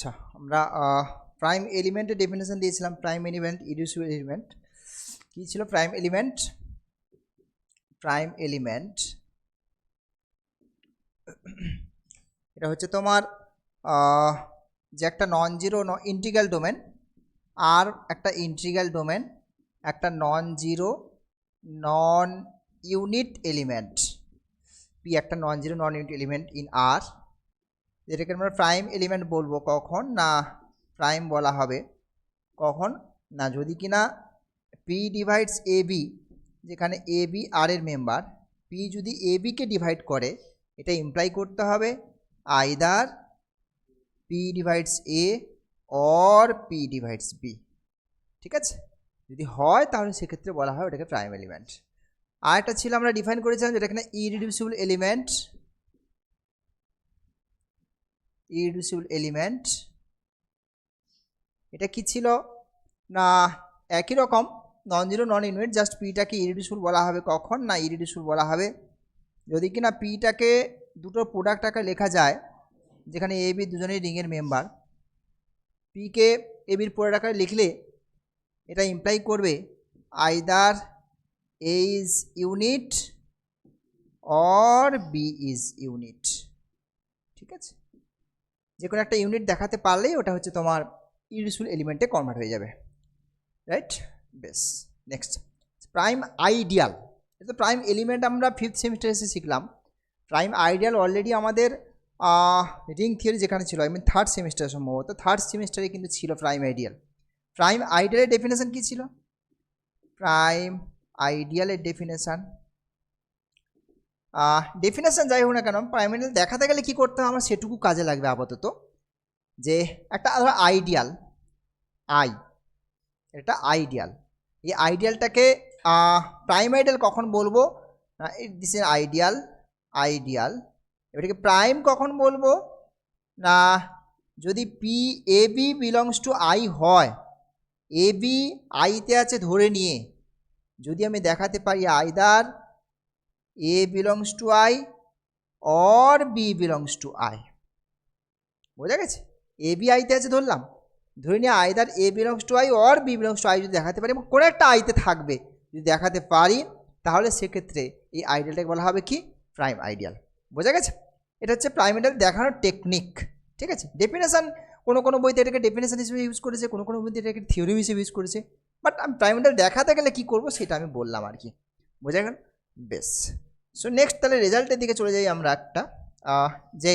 আচ্ছা, আমরা প্রাইম এলিমেন্টের ডেফিনেশন দিয়েছিলাম। প্রাইম এলিমেন্ট, ইরিডিউসিবল এলিমেন্ট কী ছিল? প্রাইম এলিমেন্ট এটা হচ্ছে তোমার যে একটা নন জিরো ইন্টিগ্রাল ডোমেন, আর একটা ইন্টিগ্রাল ডোমেন, একটা non zero non unit element, P একটা non zero non unit element in R, যেটাকে আমরা প্রাইম এলিমেন্ট বলবো কখন না প্রাইম বলা হবে, কখন না যদি কিনা পি ডিভাইডস এ বি, যেখানে এ বি আর এর মেম্বার, পি যদি এ বিকে ডিভাইড করে, এটা ইমপ্লাই করতে হবে either P divides A or P divides B. ঠিক আছে, যদি হয় তাহলে সেক্ষেত্রে বলা হয় ওটাকে প্রাইম এলিমেন্ট। আর একটা ছিল আমরা ডিফাইন করেছিলাম যেটা এখানে ইরিডিউসিবল এলিমেন্ট, এটা কি ছিল না একই রকম নন জিরো নন ইউনিট, জাস্ট পিটাকে ইরিডিউসিবল বলা হবে কখন না ইরিডিউসিবল বলা হবে যদি কিনা পিটাকে দুটো প্রোডাক্ট আকারে লেখা যায়, যেখানে এ বি দুজনেই রিংয়ের মেম্বার, পিকে এ বির প্রোডাক্ট আকারে লিখলে এটা ইমপ্লাই করবে either A is unit or B is unit. ঠিক আছে, যে কোনো একটা ইউনিট দেখাতে পারলেই ওটা হচ্ছে তোমার ইরিডিউসিবল এলিমেন্টে কনভার্ট হয়ে যাবে, রাইট? বেশ, নেক্সট প্রাইম আইডিয়াল। এটা প্রাইম এলিমেন্ট আমরা 5th সেমিস্টারে এসে শিখলাম। প্রাইম আইডিয়াল অলরেডি আমাদের রিং থিওরি যেখানে ছিল, আই মিন 3rd সেমিস্টার, সম্ভবত 3rd সেমিস্টারে কিন্তু ছিল প্রাইম আইডিয়াল। প্রাইম আইডিয়ালের ডেফিনেশন কী ছিল? প্রাইম আইডিয়ালের ডেফিনেশন যাই হোক না কেন, প্রাইম আইডিয়াল দেখাতে গেলে কী করতে হবে আমার সেটুকু কাজে লাগবে আপাতত। যে একটা আইডিয়াল এটা আইডিয়াল, এই আইডিয়ালটাকে প্রাইম আইডিয়াল কখন বলবো? This is ideal. এটাকে প্রাইম কখন বলবো না যদি P A B belongs to I হয়, এ বি আইতে আছে ধরে নিয়ে যদি আমি দেখাতে পারি either A belongs to I or B belongs to I. বোঝা গেছে? এ বি আইতে আছে ধরলাম, ধরে নিয়ে either A belongs to I or B belongs to I যদি দেখাতে পারি, কোনো একটা আইতে থাকবে যদি দেখাতে পারি, তাহলে সেক্ষেত্রে এই আইডিয়ালটাকে বলা হবে কি? Prime ideal. বোঝা গেছে? এটা হচ্ছে প্রাইম আইডিয়াল দেখানোর টেকনিক। ঠিক আছে, ডেফিনেশন কোনো বইতে এটাকে ডেফিনেশন হিসেবে ইউজ করেছে, কোনো বইতে এটাকে থিওরি হিসেবে ইউজ করেছে, বাট আমি প্রাইম আইডিয়াল দেখাতে গেলে কী করবো সেটা আমি বললাম আর কি। বোঝা গেল? বেশ, সো নেক্সট তাহলে রেজাল্টের দিকে চলে যাই আমরা। একটা যে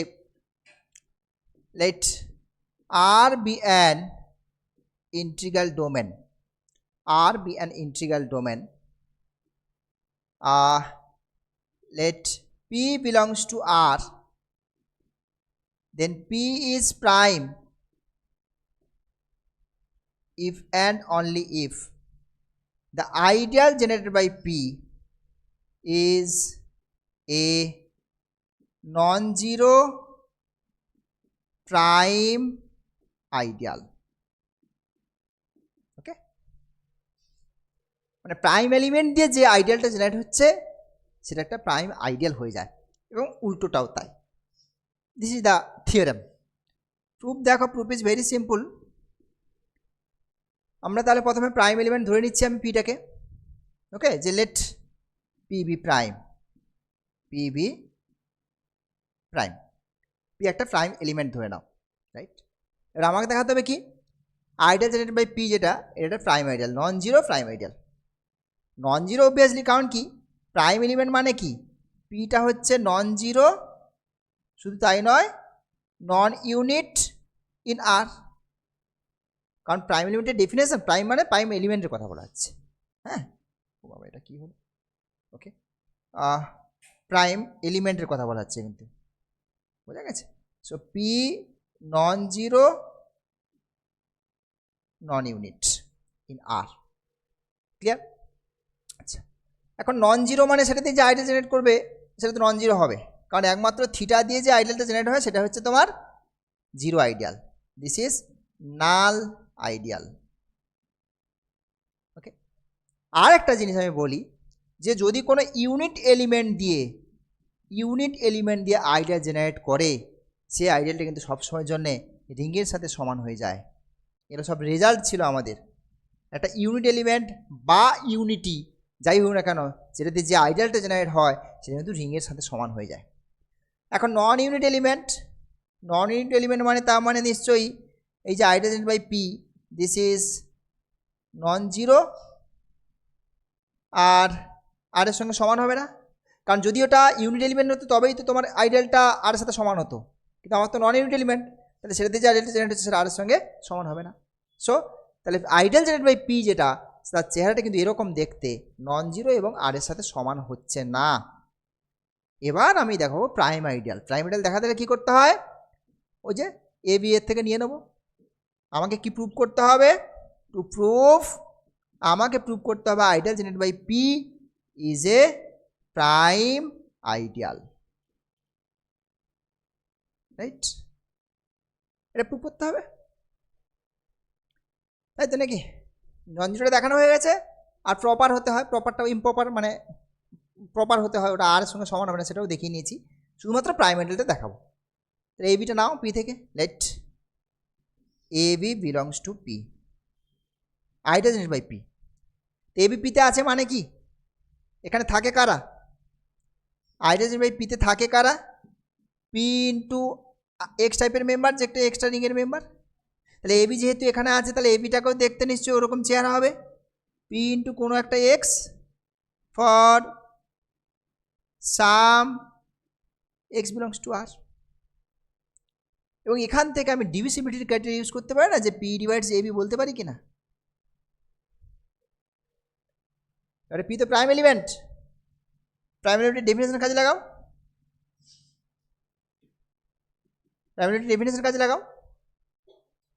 let R be an integral domain, R be an integral domain, let P belongs to R, then P is prime if and only if the ideal generated by P is a non-zero prime ideal. মানে prime element দিয়ে যে আইডিয়ালটা generate হচ্ছে সেটা একটা prime ideal হয়ে যায়, এবং উল্টোটাও তাই। This is the theorem. Proof দেখো, প্রুফ ইজ ভেরি সিম্পল। আমরা তাহলে প্রথমে প্রাইম এলিমেন্ট ধরে নিচ্ছি আমি পিটাকে, ওকে, যে let P be prime, P একটা প্রাইম এলিমেন্ট ধরে নাও, রাইট? এবার আমাকে দেখাতে হবে কি আইডিয়াল জেনারেটেড বাই পি, যেটা এটা prime ideal, non zero prime ideal. Non zero obviously, কারণ কি প্রাইম এলিমেন্ট মানে কি পিটা হচ্ছে নন জিরো, শুধু তাই নয় নন ইউনিট ইন আর, কারণ প্রাইম এলিমেন্টের ডেফিনেশন প্রাইম মানে প্রাইম এলিমেন্টের কথা বলা হচ্ছে। হ্যাঁ বাবা, এটা কী হলো? ওকে, প্রাইম এলিমেন্টের কথা বলা হচ্ছে কিন্তু, বোঝা গেছে? So P non zero non unit in R, clear? আচ্ছা, এখন নন জিরো মানে সেটা দিয়ে যে আইডিয়াল জেনারেট করবে সেটা তো নন জিরো হবে, কারণ একমাত্র থিটা দিয়ে যে আইডিয়ালটা জেনারেট হয় সেটা হচ্ছে তোমার zero ideal. This is null ideal. Okay, আর একটা জিনিস আমি বলি, যে যদি কোনো ইউনিট এলিমেন্ট দিয়ে আইডিয়াল জেনারেট করে, সেই আইডিয়ালটা কিন্তু সবসময়ের জন্যে রিংয়ের সাথে সমান হয়ে যায়। এগুলো সব রেজাল্ট ছিল আমাদের। একটা ইউনিট এলিমেন্ট বা ইউনিটি যাই হোক না কেন, যেটাতে যে আইডিয়ালটা জেনারেট হয় সেটা কিন্তু রিংয়ের সাথে সমান হয়ে যায়। এখন নন ইউনিট এলিমেন্ট মানে তার মানে নিশ্চয়ই এই যে ideal generate by P, this is non zero আর আর এর সঙ্গে সমান হবে না, কারণ যদি ওটা ইউনিট এলিমেন্ট হতো তবেই তো তোমার আইডিয়ালটা আর এর সাথে সমান হতো, কিন্তু আমার তো নন ইউনিট এলিমেন্ট, তাহলে সেটাতে যে আইডিয়ালটা জেনারেট হচ্ছে সেটা আর এর সঙ্গে সমান হবে না। সো তাহলে আইডিয়াল জেনারেট বাই পি যেটা, তার চেহারাটা কিন্তু এরকম দেখতে, নন জিরো এবং আর এর সাথে সমান হচ্ছে না। এবার আমি দেখাবো প্রাইম আইডিয়াল। দেখাতে গেলে কী করতে হয়, ওই যে এ বি এর থেকে নিয়ে নেব। আমাকে কি প্রুভ করতে হবে, আমাকে প্রুভ করতে হবে ideal generate by P is a prime ideal, right? এটা প্রুভ করতে হবে, তাই তো নাকি? নন জিরোটা দেখানো হয়ে গেছে, আর প্রপার হতে হয়, প্রপারটাও ইমপ্রপার মানে প্রপার হতে হয়, ওটা আর এর সঙ্গে সমান হবে না সেটাও দেখিয়ে নিয়েছি, শুধুমাত্র প্রাইম আইডিয়ালটা দেখাবো। তাহলে এ বিটা নাও পি থেকে, let A B belongs to P, ideal generate by P. A B পিতে আছে মানে কি, এখানে থাকে কারা, আইডিয়াল জেনারেট বাই পিতে থাকে কারা, পি ইন্টু এক্স টাইপের মেম্বার, যে একটা এক্সট্রা রিংয়ের মেম্বার। তাহলে এবি যেহেতু এখানে আছে, তাহলে এবিটাকেও দেখতে নিশ্চয়ই ওরকম চেহারা হবে, পি ইন্টু কোনো একটা X for some X belongs to R. এবং এখান থেকে আমি ডিভিসিবিলিটির ক্রাইটেরিয়া ইউজ করতে পারি না, যে পি ডিভাইডস এবি বলতে পারি কিনা। এবারে পি তো প্রাইম এলিমেন্ট, প্রাইম এলিমেন্টের ডেফিনেশন কাজে লাগাও, প্রাইম এলিমেন্টের ডেফিনেশন কাজে লাগাও।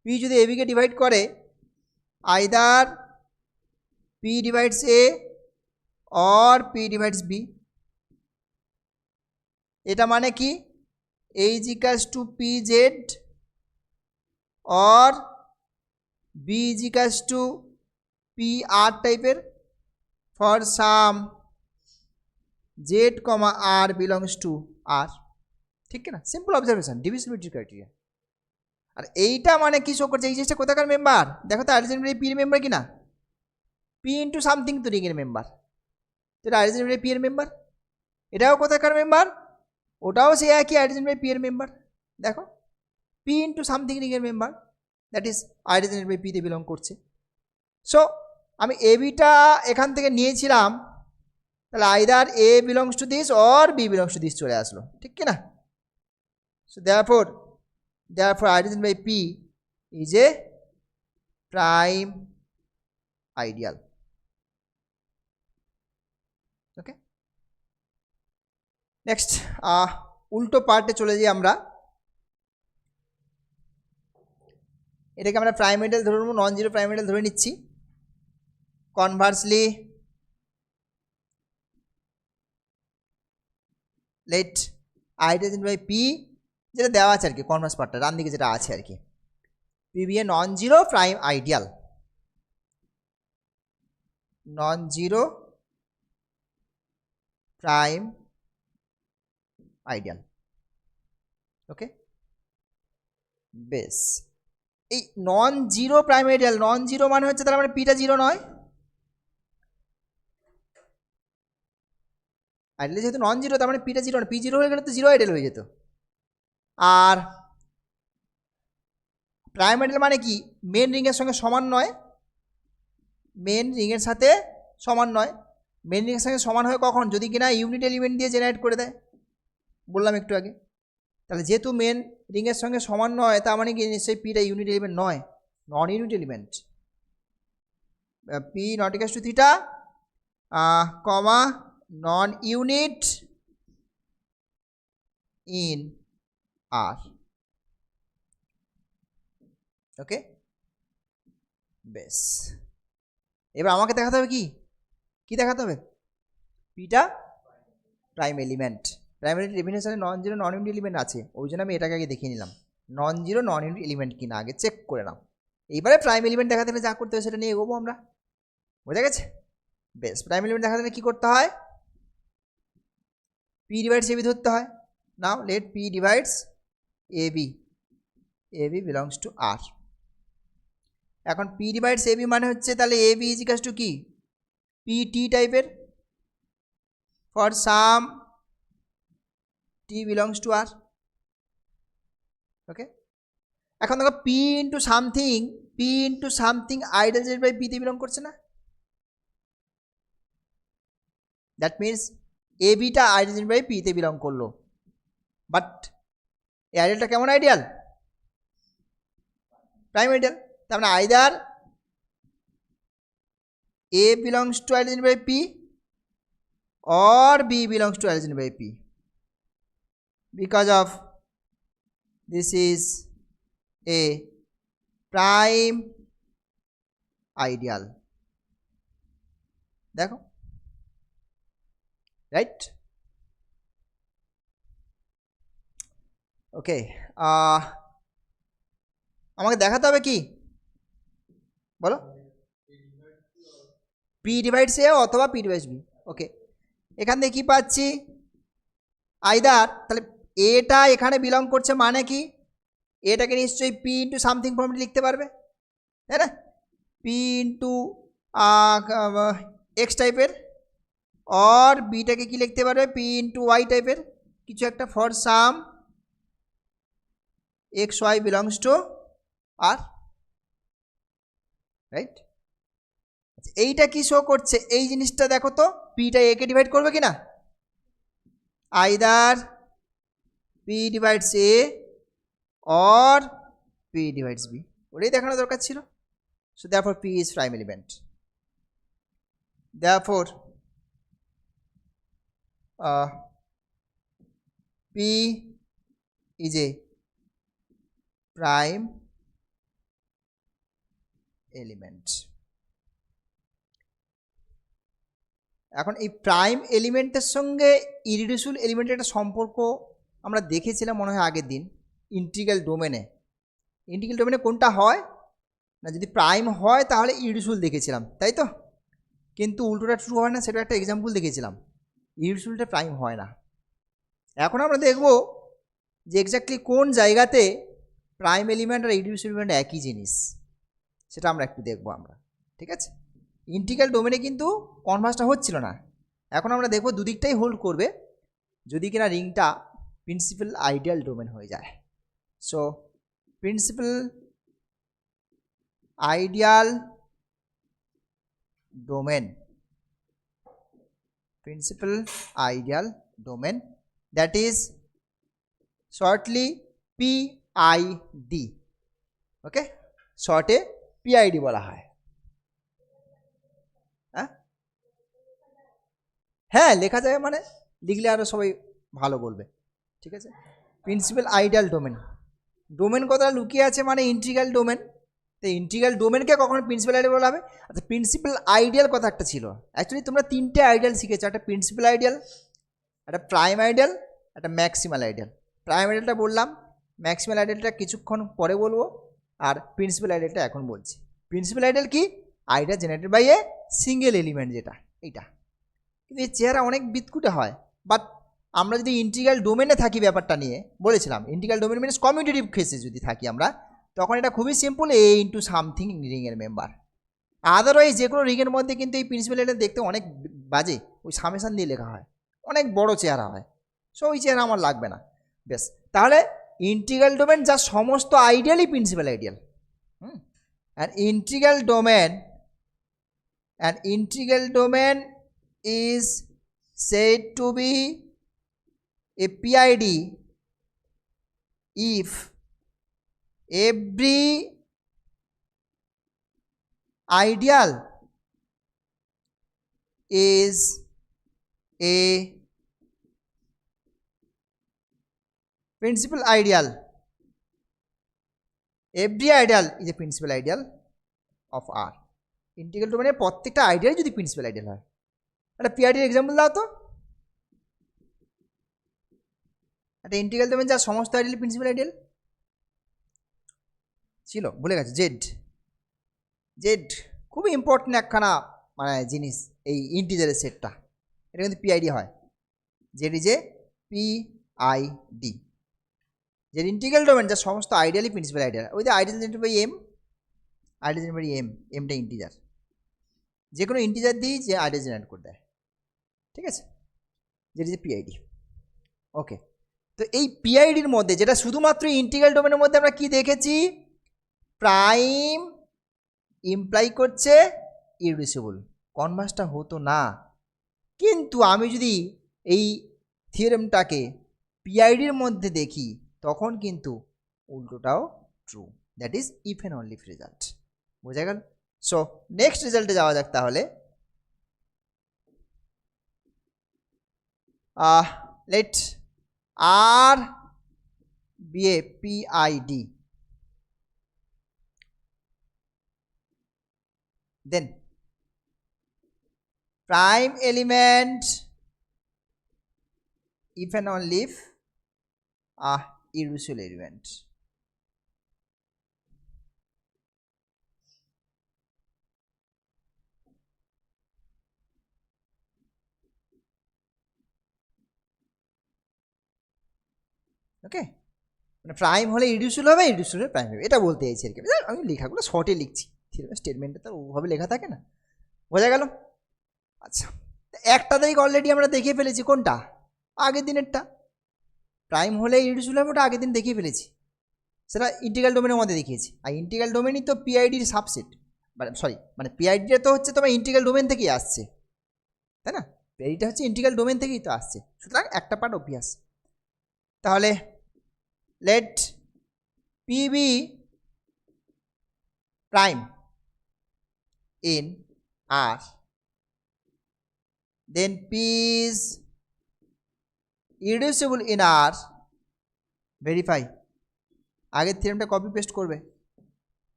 পি যদি এবিকে ডিভাইড করে, either P divides A or P divides B. এটা মানে কি, H equals to P Z or B is equals to P R টাইপের for some Z comma R belongs to R, ঠিক না? Simple observation, divisibility criteria. আর এইটা মানে কি শো করছে, এই জিনিসটা কোথাকার মেম্বার দেখো তো, আইডিয়াল জেনারেট বাই পি এর মেম্বার কিনা, পি ইন্টু সামথিং তো রিংয়ের মেম্বার, তো এটা আইডিয়াল জেনারেট বাই পি এর মেম্বার। এটাও কোথাকার মেম্বার, ওটাও সেই একই আইডিয়াল জেনারেট বাই পি এর মেম্বার। দেখো পি ইন্টু সামথিং রিংয়ের member, that is ideal generate by পিতে বিলং করছে। সো আমি এ বিটা এখান থেকে নিয়েছিলাম, তাহলে either A belongs to this or B belongs to this চলে আসলো, ঠিক কি না? So therefore ideal generate by P is a prime ideal. Okay, next উল্টো পার্টে চলে যাই আমরা। এটাকে আমরা প্রাইম আইডিয়াল ধরে নেব, নন জিরো প্রাইম আইডিয়াল ধরে নিচ্ছি। Conversely let ideal generate by P, যেটা দেওয়া আছে আর কি, কনভার্স পার্টটা ডান দিকে যেটা আছে আর কি, P be a non zero prime ideal, non zero prime ideal. Okay, বেশ। এই non zero prime ideal, non zero মানে হচ্ছে তার মানে পিটা জিরো নয়, আইডিয়াল যেহেতু নন জিরো তার মানে পিটা জিরো নয়, পি জিরো হয়ে গেলে তো জিরো আইডিয়াল হয়ে যেত। আর প্রাইম আইডিয়াল মানে কি, মেন রিংয়ের সঙ্গে সমান নয়, মেন রিংয়ের সাথে সমান নয়। মেন রিংয়ের সঙ্গে সমান হয় কখন, যদি কিনা ইউনিট এলিমেন্ট দিয়ে জেনারেট করে দেয়, বললাম একটু আগে। তাহলে যেহেতু মেন রিংয়ের সঙ্গে সমান নয়, তার মানে কি নিশ্চয়ই পিটা ইউনিট এলিমেন্ট নয়, non unit element. P not equals to theta comma non unit in R. Okay, বেশ। এবার আমাকে দেখাতে হবে কি দেখাতে হবে, পিটা প্রাইম এলিমেন্ট। প্রাইম এলিমেন্ট ডেফিনেশনে non zero non unit element আছে, ওই জন্য আমি এটাকে আগে দেখিয়ে নিলাম, non zero non unit element কিনা আগে চেক করে নাও। এইবারে প্রাইম এলিমেন্ট দেখাতে হলে যা করতে হবে সেটা নিয়ে এগোবো আমরা, বোঝা গেছে? বেশ, প্রাইম এলিমেন্ট দেখাতে হলে কী করতে হয়, পি ডিভাইডস এবি ধরতে হয়। Now let P divides AB, AB belongs to R. এখন পি ডিভাইডস এবি মানে হচ্ছে তাহলে এবি ইজ ইকাস টু কি পিটি টাইপের for some T belongs to R. Okay, এখন দেখো P into something ideal Z by পিতে বিলং করছে না? দ্যাট মিনস এ বিটা আইডিয়াল জেড বাই পিতে বিলং করলো, বাট এই আইডিয়ালটা কেমন আইডিয়াল? Prime ideal. তার মানে either A belongs to ideal Z by P or B belongs to origin by P, because of this is a prime ideal. দেখো, right? ওকে, আমাকে দেখাতে হবে কি বলো? পি ডিভাইডস এ অথবা পি ডিভাইডস বি। ওকে, এখান থেকে কি পাচ্ছি? আইদার, তাহলে এটা এখানে বিলং করছে মানে কি এটাকে নিশ্চয়ই পি ইন্টু সামথিং ফর্মে লিখতে পারবে, তাই না? পি ইন্টু এক্স টাইপের, অর বিটাকে কি লিখতে পারবে? পি ইন্টু ওয়াই টাইপের কিছু একটা for some x Y belongs to R, right? এইটা কি শো করছে? এই জিনিসটা দেখো তো, পিটা একে ডিভাইড করবে কি না? Either P divides A or P divides B, ওটাই দেখানো দরকার ছিল। So therefore P is prime element, therefore P is a prime element. এখন এই প্রাইম এলিমেন্টের সঙ্গে ইরিডিউসিবল এলিমেন্টের একটা সম্পর্ক আমরা দেখেছিলাম মনে হয় আগের দিন ইন্টিগ্রাল ডোমেনে। ইন্টিগ্রাল ডোমেনে কোনটা হয় না, যদি প্রাইম হয় তাহলে ইরিডিউসিবল দেখেছিলাম, তাই তো? কিন্তু উল্টোটা ট্রু হয় না, সেটা একটা এক্সাম্পল দেখেছিলাম। ইরিডিউসিবলটা প্রাইম হয় না। এখন আমরা দেখব যে এক্স্যাক্টলি কোন জায়গাতে প্রাইম এলিমেন্ট আর ইরিডিউসিবল এলিমেন্ট একই জিনিস, সেটা আমরা একটু দেখবো আমরা, ঠিক আছে? ইন্টিগ্রাল ডোমেনে কিন্তু কনভার্সটা হচ্ছিল না। এখন আমরা দেখব দুদিকটাই হোল্ড করবে যদি কিনা রিংটা প্রিন্সিপাল আইডিয়াল ডোমেন হয়ে যায়। So principal ideal domain, that is shortly PID, ওকে? শর্টে PID বলা হয়। হ্যাঁ, লেখা যায়, মানে লিখলে আরও সবাই ভালো বলবে, ঠিক আছে? প্রিন্সিপাল আইডিয়াল ডোমেন, ডোমেন কথাটা লুকিয়ে আছে মানে ইন্টিগ্রাল ডোমেন। তো ইন্টিগ্রাল ডোমেনকে কখনো প্রিন্সিপাল আইডিয়াল বলা হবে। আচ্ছা, প্রিন্সিপাল আইডিয়াল কথা একটা ছিল। অ্যাকচুয়ালি তোমরা তিনটে আইডিয়াল শিখেছো, একটা প্রিন্সিপাল আইডিয়াল, একটা প্রাইম আইডিয়াল, একটা ম্যাক্সিমাল আইডিয়াল। প্রাইম আইডিয়ালটা বললাম, ম্যাক্সিমাল আইডিয়ালটা কিছুক্ষণ পরে বলবো, আর প্রিন্সিপাল আইডিয়ালটা এখন বলছি। প্রিন্সিপাল আইডিয়াল কি? Idea generated by a single element, যেটা এইটা। কিন্তু এই চেহারা অনেক বিদকুটে হয়। বাট আমরা যদি ইন্টিগ্রাল ডোমেনে থাকি, ব্যাপারটা নিয়ে বলেছিলাম, ইন্টিগ্রাল ডোমেন মিনস কমিউটেটিভ কেসে যদি থাকি আমরা, তখন এটা খুবই সিম্পল, এ ইন্টু সামথিং রিংয়ের মেম্বার। আদারওয়াইজ যে কোনো রিংয়ের মধ্যে কিন্তু এই প্রিন্সিপাল আইডিয়াল দেখতে অনেক বাজে, ওই সামেশান দিয়ে লেখা হয়, অনেক বড় চেহারা হয়। সো ওই চেহারা আমার লাগবে না। বেশ, তাহলে ইন্টিগ্রাল ডোমেন যা সমস্ত আইডিয়ালই principal ideal. And integral domain is said to be a PID if every ideal is a principal ideal. Every ideal is a principal ideal of R. Integral ডোমেনের প্রত্যেকটা আইডিয়াল যদি প্রিন্সিপাল আইডিয়াল হয়। একটা পিআইডির example দাও তো। একটা integral domain যা সমস্ত আইডিয়াল প্রিন্সিপাল আইডিয়াল ছিল, ভুলে গেছে। জেড খুবই ইম্পর্টেন্ট একখানা মানে জিনিস, এই ইন্টিজারের সেটটা, এটা কিন্তু পিআইডি হয়। জেড ইজ এ PID, যে ইন্টিগ্রাল ডোমেন যা সমস্ত আইডিয়ালি প্রিন্সিপাল আইডিয়াল ওই যে ideal generated by M, ideal generated by M, এমটা ইন্টিজার, যে কোনো ইন্টিজার দিয়েই যে আইডিয়াল জেনারেট করে দেয়, ঠিক আছে, যেটা যে পিআইডি। ওকে, তো এই পিআইডির মধ্যে যেটা শুধুমাত্র ইন্টিগ্রাল ডোমেনের মধ্যে আমরা কি দেখেছি, প্রাইম ইমপ্লাই করছে ইররিডিউসিবল, কনভার্সটা হতো না। কিন্তু আমি যদি এই থিওরেমটাকে পিআইডির মধ্যে দেখি তখন কিন্তু উল্টোটাও true, that is if and only if result. বোঝা গেল? সো নেক্সট রেজাল্টে যাওয়া যাক তাহলে। Let R be a PID, then prime element if and only if irreducible element. Okay, মানে প্রাইম হলে ইররিডিউসিবল হবে, ইররিডিউসিবল হলে প্রাইম হবে, এটা বলতে চাইছি আর কি। আমি লেখাগুলো শর্টে লিখছি, স্টেটমেন্টে তো ওভাবে লেখা থাকে না। বোঝা গেল? আচ্ছা, একটা দিক অলরেডি আমরা দেখিয়ে ফেলেছি, কোনটা? আগের দিনেরটা। প্রাইম হলে ইররিডিউসিবল হবে, ওটা আগের দিন দেখিয়ে ফেলেছি, সেটা ইন্টিগ্রাল ডোমেনের মধ্যে দেখিয়েছি। আর ইন্টিগ্রাল ডোমেনই তো পিআইডির সাবসেট, মানে পিআইডিটা তো হচ্ছে তোমার ইন্টিগ্রাল ডোমেন থেকেই আসছে, তাই না? পিআইডিটা হচ্ছে ইন্টিগ্রাল ডোমেন থেকেই তো আসছে, সুতরাং একটা পার্ট অবভিয়াস। তাহলে let P be prime in R, then P is irreducible in R, verify. আগের থিওরেমটা কপি পেস্ট করবে,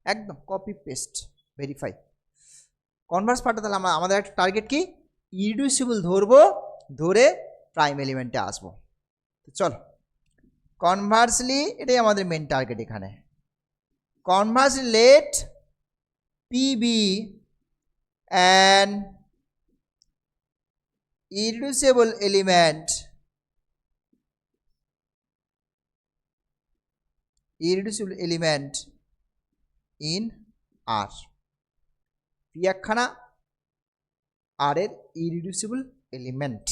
একদম কপি পেস্ট, ভেরিফাই। কনভার্স পার্টটা তাহলে আমাদের একটা টার্গেট কি, ইররিডিউসিবল ধরবো, ধরে প্রাইম এলিমেন্টে আসবো। তো চলো কনভার্সলি, এটাই আমাদের মেন টার্গেট এখানে। Conversely let P be an irreducible element, irreducible element in R. P একখানা আর এর ইররিডিউসিবল এলিমেন্ট।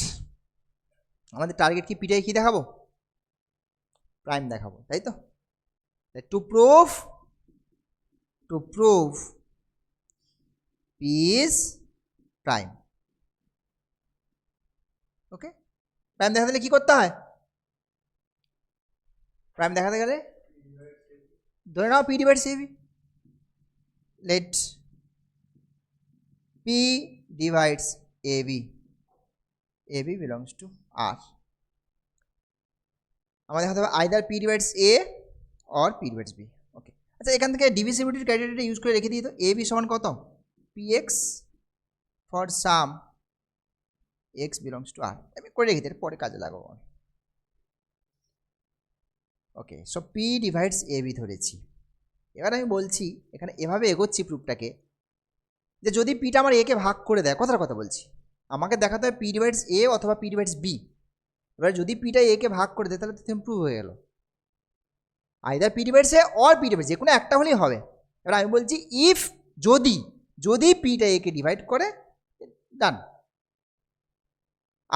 আমাদের টার্গেট কি, পিটাই কি দেখাবো, প্রাইম দেখাবো, তাই তো? To prove P is prime. Okay, prime দেখাতে গেলে কি করতে হয়? প্রাইম দেখাতে গেলে ধরে নাও P divides AB, let P divides AB, AB belongs to R. আমাদের দেখাতে হবে either P divides A or P divides B. Okay, আচ্ছা এখান থেকে ডিভিসিবিলিটির ক্রাইটেরিয়াটা ইউজ করে রেখে দিই তো। এ বি সমান কত, P X for some X belongs to R, আমি করে রেখে দিই, পরে কাজে লাগাবো। Okay, so P divides A B ধরেছি। এবার আমি বলছি এখানে এভাবে এগোচ্ছি প্রুফটাকে, যে যদি পিটা আমার একে ভাগ করে দেয়, কথার কথা বলছি, আমাকে দেখাতে হবে পি ডিভাইডস এ অথবা পি ডিভাইডস বি। এবার যদি পিটা একে ভাগ করে দেয় তাহলে তো প্রুভ হয়ে গেল, either P divides A or P divides, যে কোনো একটা হলেই হবে। এবার আমি বলছি ইফ, যদি পিটা একে ডিভাইড করে, ডান।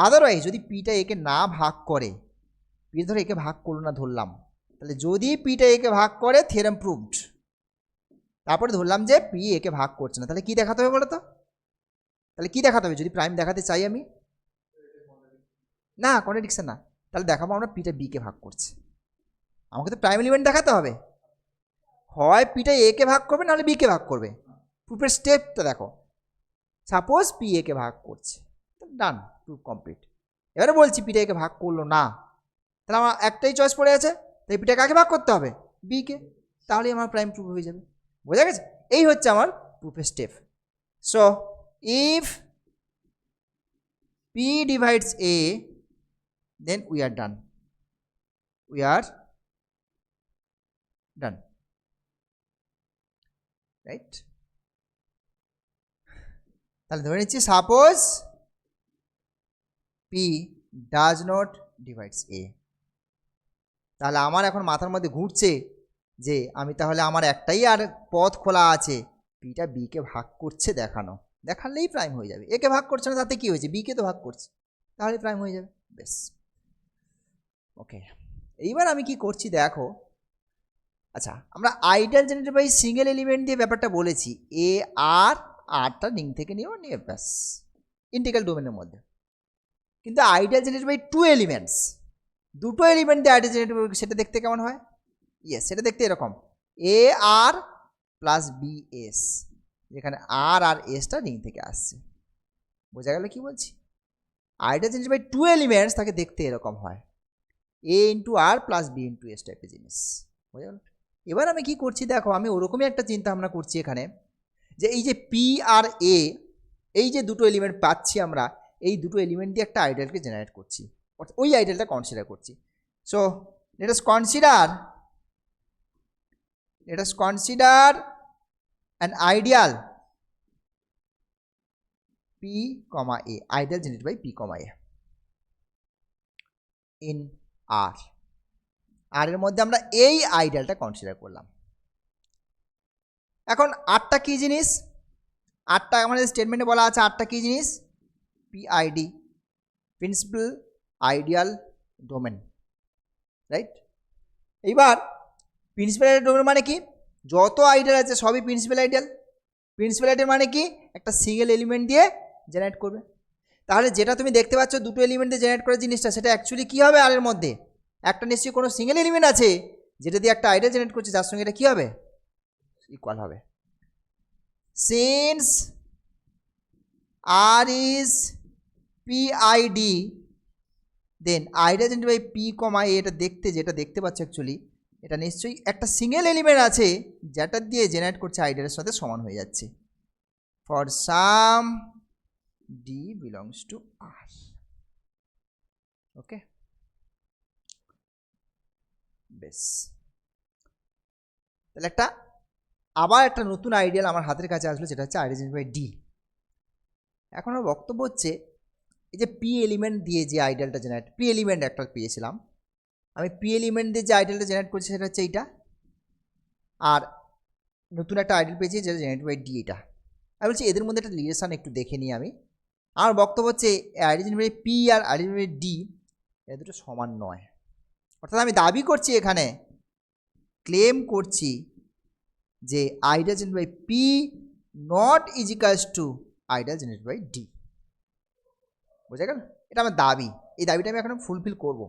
আদারওয়াইজ যদি পিটা একে না ভাগ করে, পি ধরে একে ভাগ করলো না ধরলাম, তাহলে যদি পিটা একে ভাগ করে থিওরেম প্রুভড। তারপরে ধরলাম যে পি একে ভাগ করছে না, তাহলে কি দেখাতে হবে বলো তো? তাহলে কি দেখাতে হবে যদি প্রাইম দেখাতে চাই আমি? না, কন্ট্রাডিকশন না, তাহলে দেখাবো আমরা পিটা বিকে ভাগ করছে। আমাকে তো প্রাইম এলিমেন্ট দেখাতে হবে, হয় পিটা একে ভাগ করবে নাহলে বিকে ভাগ করবে। প্রুফের স্টেপটা দেখো, সাপোজ পি একে ভাগ করছে, ডান, প্রুফ কমপ্লিট। এবারে বলছি পিটা একে ভাগ করলো না, তাহলে আমার একটাই চয়েস পড়ে আছে, তাই পিটা কাকে ভাগ করতে হবে, বিকে, তাহলেই আমার প্রাইম প্রুফ হয়ে যাবে। বোঝা গেছে? এই হচ্ছে আমার প্রুফের step. So if P divides A, then we are done, right? তাহলে ধরে নিচ্ছি suppose P does not divides A, তাহলে আমার এখন মাথার মধ্যে ঘুরছে যে আমি তাহলে আমার একটাই আর পথ খোলা আছে, পিটা বিকে ভাগ করছে দেখালেই প্রাইম হয়ে যাবে। একে ভাগ করছে না তাতে কি হয়েছে, বিকে তো ভাগ করছে, তাহলে প্রাইম হয়ে যাবে। বেশ, ওকে। এইবার আমি কি করছি দেখো, আচ্ছা আমরা ideal generated by single element দিয়ে ব্যাপারটা বলেছি, এ আর আরটা রিং থেকে নিয়ে ব্যাস ইন্টিগ্রাল ডোমেনের মধ্যে। কিন্তু ideal generated by two elements, দুটো এলিমেন্ট দিয়ে আইডিয়াল জেনারেটেড, সেটা দেখতে কেমন হয়? ইয়েস, সেটা দেখতে এরকম, A R plus B S, যেখানে আর এসটা রিং থেকে আসছে। বোঝা গেল কি বলছি? Ideal generated by two elements তাকে দেখতে এরকম হয়, A into R plus B into S টাইপের জিনিস। বোঝা গেল? এবার আমি কি করছি দেখো, আমি ওরকমই একটা চিন্তা ভাবনা করছি এখানে, যে এই যে পি আর এ, এই যে দুটো এলিমেন্ট পাচ্ছি আমরা, এই দুটো এলিমেন্ট দিয়ে একটা আইডিয়ালকে জেনারেট করছি, অর্থাৎ ওই আইডিয়ালটা কনসিডার করছি। So let us consider an ideal P comma A, ideal generated by P comma A in R. R এর মধ্যে আমরা এই আইডিয়ালটা কনসিডার করলাম। এখন আরটা কি জিনিস, আরটা আমাদের স্টেটমেন্টে বলা আছে, আরটা কি জিনিস, PID, principal ideal domain, right? এইবার প্রিন্সিপাল আইডিয়াল ডোমেন মানে কি, যত আইডিয়াল আছে সবই প্রিন্সিপাল আইডিয়াল। প্রিন্সিপাল আইডিয়াল মানে কি, একটা সিঙ্গেল এলিমেন্ট দিয়ে জেনারেট করবে। তাহলে যেটা তুমি দেখতে পাচ্ছ দুটো এলিমেন্ট দিয়ে জেনারেট করা জিনিসটা, সেটা অ্যাকচুয়ালি কী হবে, আর এর মধ্যে একটা নিশ্চয়ই কোনো সিঙ্গেল এলিমেন্ট আছে যেটা দিয়ে একটা আইডিয়াল জেনারেট করছে, যার সঙ্গে এটা কী হবে, ইকুয়াল হবে। Since R is PID, then ideal generated by P comma A, এটা দেখতে যেটা দেখতে পাচ্ছ অ্যাকচুয়ালি এটা নিশ্চয়ই একটা সিঙ্গেল এলিমেন্ট আছে যেটা দিয়ে জেনারেট করছে আইডিয়ালের সাথে সমান হয়ে যাচ্ছে, for some D belongs to R. Okay, বেশ, তাহলে আবার একটা নতুন আইডিয়াল আমার হাতের কাছে আসলো, যেটা হচ্ছে আইডিয়াল জেনারেটেড বাই ডি। এখন আমার বক্তব্য হচ্ছে, এই যে পি এলিমেন্ট দিয়ে যে আইডিয়ালটা জেনারেট, পি এলিমেন্ট একটা পেয়েছিলাম আমি, পি এলিমেন্ট দিয়ে যে আইডিয়ালটা জেনারেট করছি সেটা হচ্ছে এইটা, আর নতুন একটা আইডিয়াল পেয়েছি যেটা জেনারেট বাই ডি। এটা আমি বলছি এদের মধ্যে একটা রিলেশন একটু দেখে নিই আমি। আমার বক্তব্য হচ্ছে আইডিয়াল জেনারেট বাই পি আর আইডিয়াল জেনারেট বাই ডি এ দুটো সমান নয়। অর্থাৎ আমি দাবি করছি, এখানে ক্লেম করছি যে ideal generate by P not is equals to ideal generate by D. বোঝা গেল? এটা আমার দাবি, এই দাবিটা আমি এখন ফুলফিল করবো,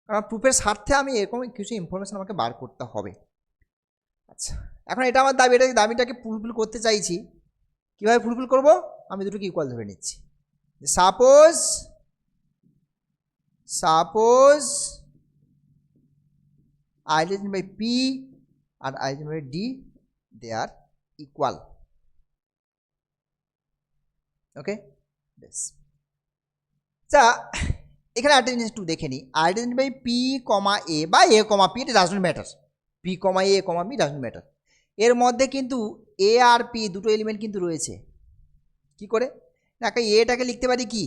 কারণ প্রুফের স্বার্থে আমি এরকম কিছু ইনফরমেশন আমাকে বার করতে হবে। আচ্ছা, এখন এটা আমার দাবি, দাবিটাকে ফুলফিল করতে চাইছি। কীভাবে ফুলফিল করব, আমি দুটোকে ইকুয়াল ধরে নিচ্ছি। সাপোজ আইডিয়াল বাই পি আর ideal by D they are equal. Okay, বেশ। আচ্ছা, এখানে একটা জিনিস একটু দেখে নিই, identity by P comma A বা এ কমা পি, এটা doesn't matter, P comma A comma P doesn't matter. এর মধ্যে কিন্তু এ আর পি দুটো এলিমেন্ট কিন্তু রয়েছে। কি করে, একটা এটাকে লিখতে পারি কি,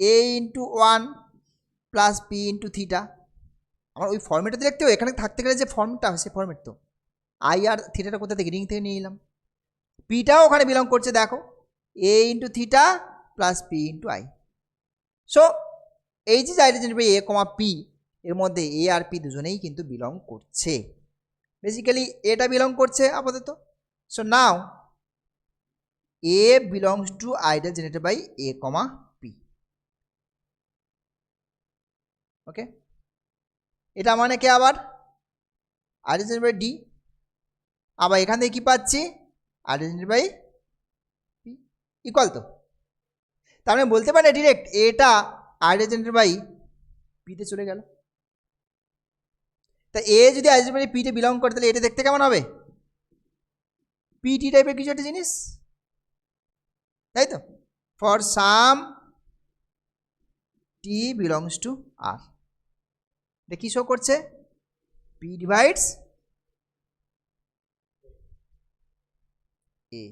A into one plus P into theta. আমার ওই ফর্মেটটাতে লিখতেও, এখানে থাকতে গেলে যে ফর্মেটটা হয় সে ফর্মেট তো, আই আর থিটাটা কোথা থেকে, রিং থেকে নিয়ে নিলাম। পিটাও ওখানে বিলং করছে, দেখো A into theta plus P into I. So এই যে ideal generated by A comma P, এর মধ্যে এ আর পি দুজনেই কিন্তু বিলং করছে, বেসিক্যালি এটা বিলং করছে আপাতত। So now A belongs to ideal generated by A comma P. Okay, এটা মানে কি, আবার আইডিয়াল জেনারেটেড বাই ডি, আবার এখান থেকে কী পাচ্ছি, ideal generated by P equal. তো তার মানে বলতে পারে ডিরেক্ট এটা আইডিয়াল জেনারেটেড বাই পিতে চলে গেল। তা এ যদি আইডিয়াল বাই পিতে বিলং করে, তাহলে এটা দেখতে কেমন হবে, পিটি টাইপের কিছু একটা জিনিস, তাই তো, for some T belongs to R. এটা কি শো করছে, পি ডিভাইডস এ।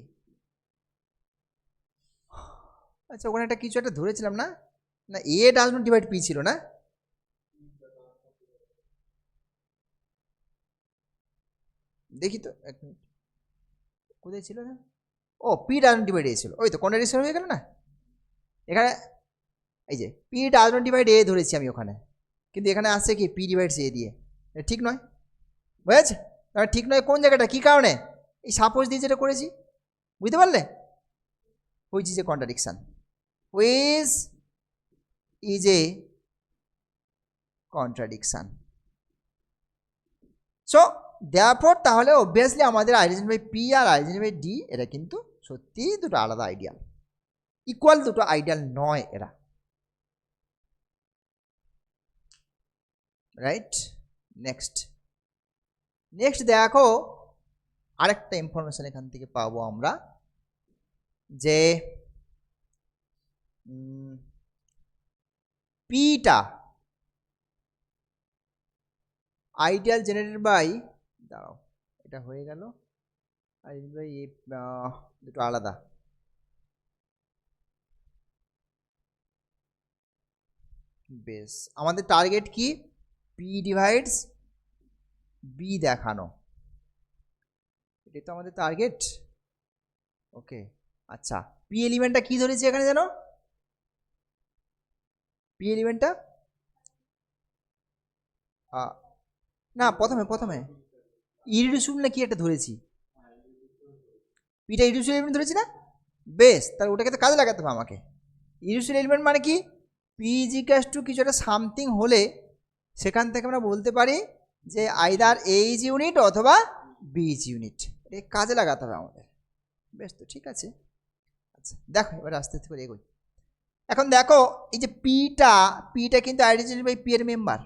আচ্ছা, ওখানে একটা কিছু একটা ধরেছিলাম না, না A does not divide P ছিল না, দেখি তো এক মিনিট, কোথায় ছিল না? ও P does not divide A ছিল, ওই তো কন্ট্রাডিকশন হয়ে গেল না এখানে। এই যে পি ডাজ নট ডিভাইড এ ধরেছি আমি ওখানে, কিন্তু এখানে আসছে কি পি ডিভাইডস এ দিয়ে, এটা ঠিক নয়, বুঝেছে? ঠিক নয় কোন জায়গাটা, কী কারণে? এই সাপোজ দিয়ে যেটা করেছি, বুঝতে পারলে? Which is a contradiction, which is a contradiction. So therefore তাহলে অবভিয়াসলি আমাদের identify P R identify D এরা কিন্তু সত্যিই দুটো আলাদা আইডিয়াল, ইকুয়াল দুটো আইডিয়াল নয় এরা, রাইট? নেক্সট দেখো আরেকটা ইনফরমেশন এখান থেকে পাবো আমরা, যে পিটা আইডিয়াল জেনারেটেড বাই, দাঁড়াও এটা হয়ে গেল, আইডিয়াল বাই দুটো আলাদা, বেশ আমাদের টার্গেট কি? পি ডিভাইডস বি দেখানো, এটাই তো আমাদের টার্গেট। ওকে আচ্ছা, পি এলিমেন্টটা কি ধরেছি এখানে জানো? পি এলিমেন্টটা না প্রথমে ইরিডিউসিবল না কি একটা ধরেছি, পিটা ইরিডিউসিবল এলিমেন্ট ধরেছি না? বেশ, তাহলে ওটাকে তো কাজে লাগাতে হবে আমাকে। ইরিডিউসিবল এলিমেন্ট মানে কি? পি ইজ ইকুয়াল টু কিছু একটা সামথিং হলে সেখান থেকে আমরা বলতে পারি যে আইদার এ ইজ ইউনিট অথবা বি ইজ ইউনিট, এটাকে কাজে লাগাতে হবে আমাদের। বেশ, তো ঠিক আছে। আচ্ছা দেখো এবার আস্তে আস্তে করে এগোই। এখন দেখো এই যে পিটা কিন্তু আইডেন্টিটি বাই পি এর মেম্বার,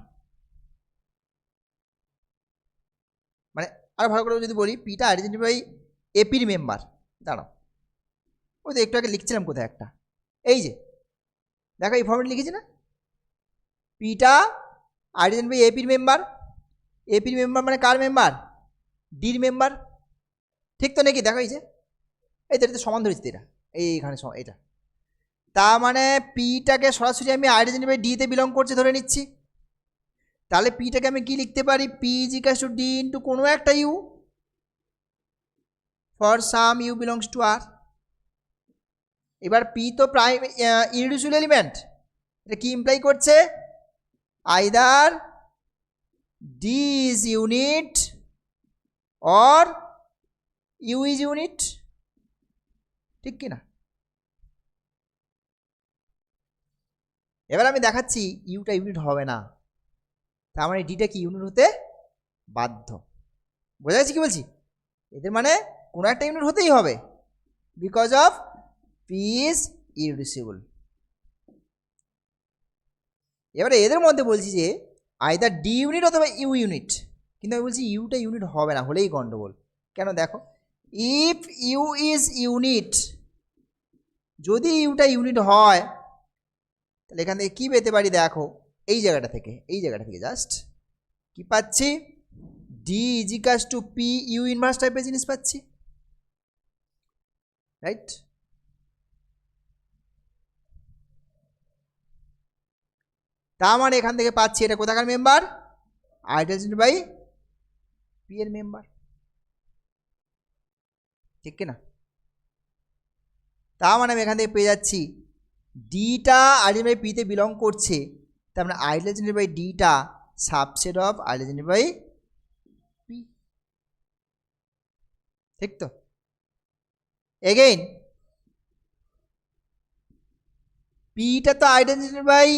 মানে আরো ভালো করে যদি বলি পিটা আইডেন্টিটি বাই এপির মেম্বার। দাঁড়াও, ওই তো একটু আগে লিখছিলাম কোথায় একটা, এই যে দেখো এই ফর্মেট লিখেছি না, পিটা আইডেন্টিটি বাই এপির মেম্বার, এপির মেম্বার মানে কার মেম্বার? ডির মেম্বার, ঠিক তো নাকি? দেখো এই যে এই তো সমান ধরেছি এটা, এইখানে এটা, তার মানে পিটাকে সরাসরি আমি আইডেন্টিটি বাই ডিতে বিলং করছে ধরে নিচ্ছি, তাহলে পিটাকে আমি কি লিখতে পারি? P is equal to D into কোনো একটা U for some you belongs to R. এবার পি তো প্রাইম ইরিডিউসিবল এলিমেন্ট, এটা কি ইমপ্লাই করছে? Either D is unit or you is unit, ঠিক কি না? এবার আমি দেখাচ্ছি ইউটা ইউনিট হবে না, তার মানে ডিটা কি ইউনিট হতে বাধ্য। বোঝা যাচ্ছে কি বলছি? এদের মানে কোনো একটা ইউনিট হতেই হবে, বিকজ অফ পি ইজ ইরিডিউসিবল। এবারে এদের মধ্যে বলছি যে আইদার ডি ইউনিট অথবা ইউ ইউনিট, কিন্তু আমি বলছি ইউটা ইউনিট হবে না, হলেই গন্ডগোল। কেন দেখো, ইফ ইউ ইজ ইউনিট, যদি ইউটা ইউনিট হয় তাহলে এখান থেকে কী পেতে পারি? দেখো এই জায়গাটা থেকে জাস্ট কি পাচ্ছি? D is equal two p u inverse টাইপের জিনিস পাচ্ছি, রাইট? তার মানে এখান থেকে পাচ্ছি এটা কোথাকার মেম্বার? আইডেন্টিটি বাই পি এর মেম্বার, ঠিক কিনা? তার মানে আমি এখান থেকে পেয়ে যাচ্ছি ডিটা আইডেন্টিটি বাই পিতে বিলং করছে, তার মানে আইডেন্টিটি বাই ডিটা subset of identity by P, ঠিক তো? এগেইন পিটা তো আইডেন্টিটি বাই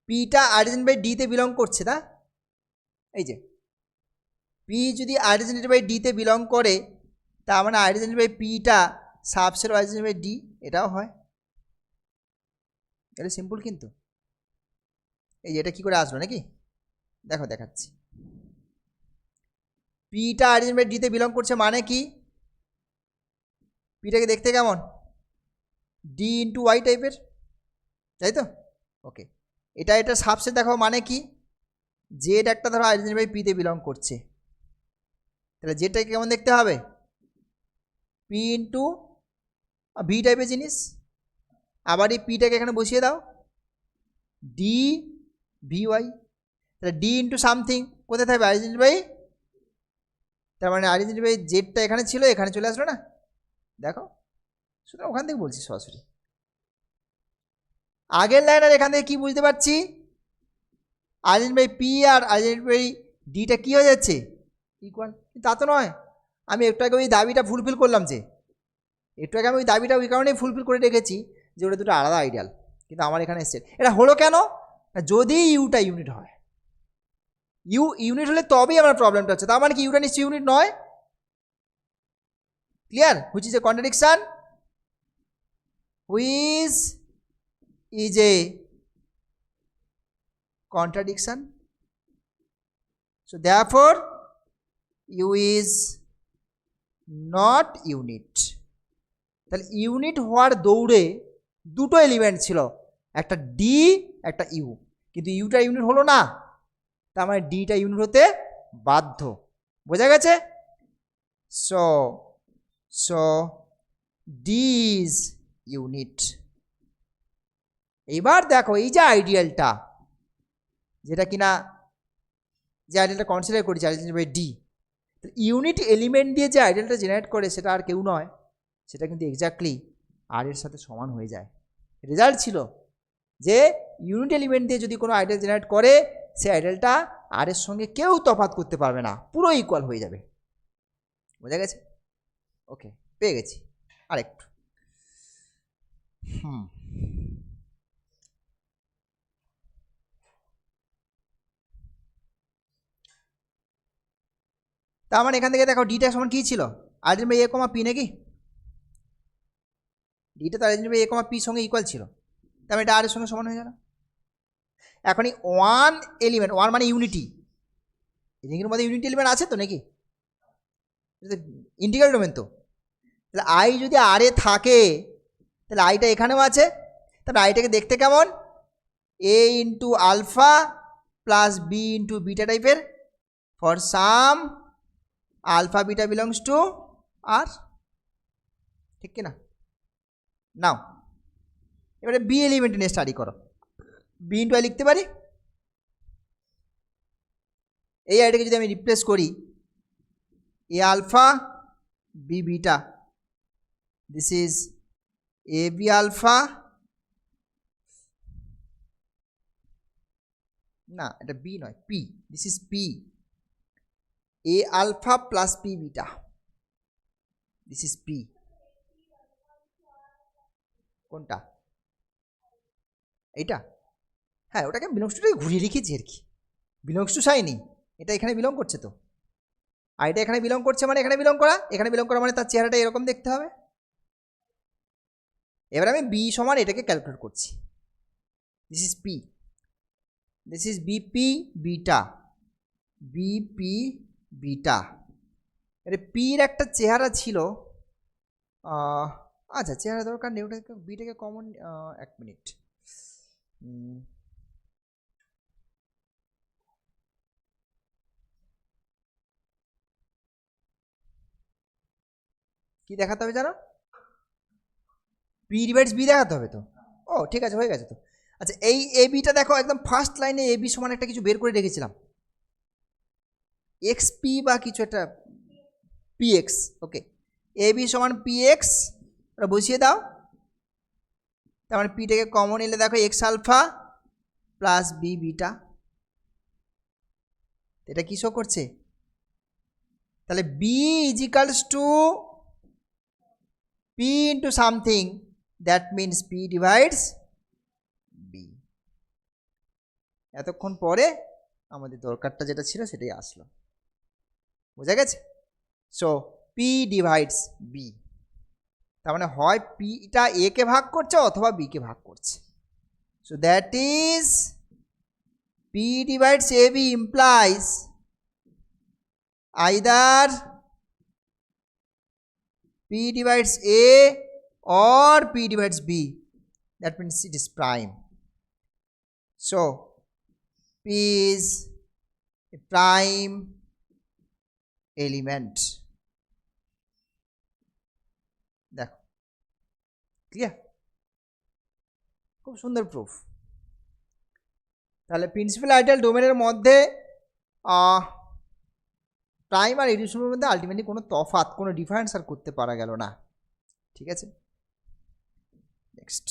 পিটা আইডেন্টিটি বাই ডিতে বিলং করছে, না? এই যে পি যদি আইডেন্টিটি বাই ডিতে বিলং করে, তার মানে আইডেন্টিটি বাই পিটা সাবসেট আইডেন্টিটি বাই ডি, এটাও হয়। এটা সিম্পল কিন্তু। এই যে এটা কী করে আসলো নাকি, দেখো দেখাচ্ছি। পিটা আইডেন্টিটি বাই ডিতে বিলং করছে মানে কি? পিটাকে দেখতে কেমন? ডি ইন্টু ওয়াই টাইপের, তাই তো? ওকে, এটা সাবসেট দেখো মানে কি? জেড একটা ধরো আইডেন্টিটি বাই পিতে বিলং করছে, তাহলে জেডটাকে কেমন দেখতে হবে? পি ইন্টু ভি টাইপের জিনিস। আবার এই পিটাকে এখানে বসিয়ে দাও, ডি ভি ওয়াই, তাহলে ডি ইন্টু সামথিং কোথায় থাকবে, আইডেন্টি বাই, তার মানে আইডেন্টি বাই জেডটা এখানে ছিল, এখানে চলে আসলো না, দেখো, সুতরাং ওখান থেকে বলছি সরাসরি। আগের লাইন আর এখান থেকে কী বুঝতে পারছি, আইডেন্টি বাই পি আর আইডেন্টি বাই ডিটা কী হয়ে যাচ্ছে, ইকুয়াল। তা তো নয়, আমি একটু আগে ওই দাবিটা ফুলফিল করলাম, যে একটু আগে আমি ওই দাবিটা ওই কারণেই ফুলফিল করে রেখেছি যে ওটা দুটো আলাদা আইডিয়াল, কিন্তু আমার এখানে এসছে। এটা হলো কেন, যদি ইউটা ইউনিট হয়, ইউ ইউনিট হলে তবেই আমার প্রবলেমটা হচ্ছে। তার মানে কি ইউটা নিশ্চয়ই ইউনিট নয়, clear, which is a contradiction, which is A contradiction, so therefore u is not unit। তাহলে ইউনিট হওয়ার দৌড়ে দুটো এলিমেন্ট ছিল, একটা ডি একটা ইউ, কিন্তু ইউটা ইউনিট হলো না, তার মানে ডিটা ইউনিট হতে বাধ্য, বোঝা গেছে। So so D is unit. এবার দেখো এই যে আইডিয়ালটা, যেটা কিনা যে আইডিয়ালটা কনসিডার করেছি identity by D, unit element দিয়ে যে আইডিয়ালটা জেনারেট করে সেটা আর কেউ নয়, সেটা কিন্তু এক্স্যাক্টলি আর এর সাথে সমান হয়ে যায়। রেজাল্ট ছিল যে ইউনিট এলিমেন্ট দিয়ে যদি কোনো আইডিয়াল জেনারেট করে, সেই আইডিয়ালটা আর এর সঙ্গে কেউ তফাৎ করতে পারবে না, পুরো ইকুয়াল হয়ে যাবে, বোঝা গেছে। ওকে, পেয়ে গেছি। আরেকটু তার মানে এখান থেকে দেখো ডিটা সমান কী ছিল, identity by A comma P নাকি, ডিটা তো আইডেন্টি বাই এ কমা পির সঙ্গে ইকুয়াল ছিল, তার মানে এটা আর এর সঙ্গে সমান হয়ে গেল। এখনই ওয়ান এলিমেন্ট, ওয়ান মানে ইউনিটি, এর মধ্যে ইউনিটি এলিমেন্ট আছে তো নাকি, ইন্টিগ্রাল ডোমেন তো, তাহলে আই যদি আর এ থাকে তাহলে আইটা এখানেও আছে, তাহলে আইটাকে দেখতে কেমন, A into alpha plus B into beta টাইপের, for some alpha beta belongs to R, ঠিক কিনা। নাও এবারে বি এলিমেন্ট নিয়ে স্টাডি করো, বি ইন্টু আই লিখতে পারি, এই আইটাকে যদি আমি রিপ্লেস করি, A alpha B beta, this is A B alpha, না এটা বি নয় P, this is P, A alpha plus P beta, this is P. কোনটা, এইটা, হ্যাঁ ওটাকে বিলংস টু ঘুরিয়ে রেখেছি আর কি, বিলংস টু সাইনি, এটা এখানে বিলং করছে তো, আর এটা এখানে বিলং করছে মানে এখানে বিলং করা, এখানে বিলং করা মানে তার চেহারাটা এরকম দেখতে হবে। এবার আমি বি সমান এটাকে ক্যালকুলেট করছি, this is P, this is BP beta, BP beta, এটা পির একটা চেহারা ছিল, আচ্ছা চেহারা দরকার নেই, ওটাকে বিটাকে কমন, এক মিনিট, কি দেখাতে হবে জানো, পি ডিভাইডস বি দেখাতে হবে তো, ও ঠিক আছে হয়ে গেছে তো। আচ্ছা এই এ বিটা দেখো একদম ফার্স্ট লাইনে এ বি সমান একটা কিছু বের করে রেখেছিলাম, এক্স পি বা কিছু একটা P X, okay, A B সমান পি এক্স, ওটা বসিয়ে দাও, তার মানে পিটাকে কমন এলে দেখো X alpha plus B beta, এটা কি শো করছে, তাহলে B equals to P into something, that means P divides B. এতক্ষণ পরে আমাদের দরকারটা যেটা ছিল সেটাই আসলো, বোঝা গেছে। সো পি ডিভাইডস বি, তার মানে হয় পিটা এ কে ভাগ করছে অথবা বি কে ভাগ করছে, so that is P divides A B implies either P divides A or P divides B, that means it is prime. So P is a prime element. দেখো ক্লিয়ার, খুব সুন্দর প্রুফ। তাহলে প্রিন্সিপাল আইডিয়াল ডোমেনের মধ্যে prime আর ইরিডিউসিবলের মধ্যে ultimately কোনো তফাৎ, কোনো ডিফারেন্স আর করতে পারা গেল না। ঠিক আছে, নেক্সট।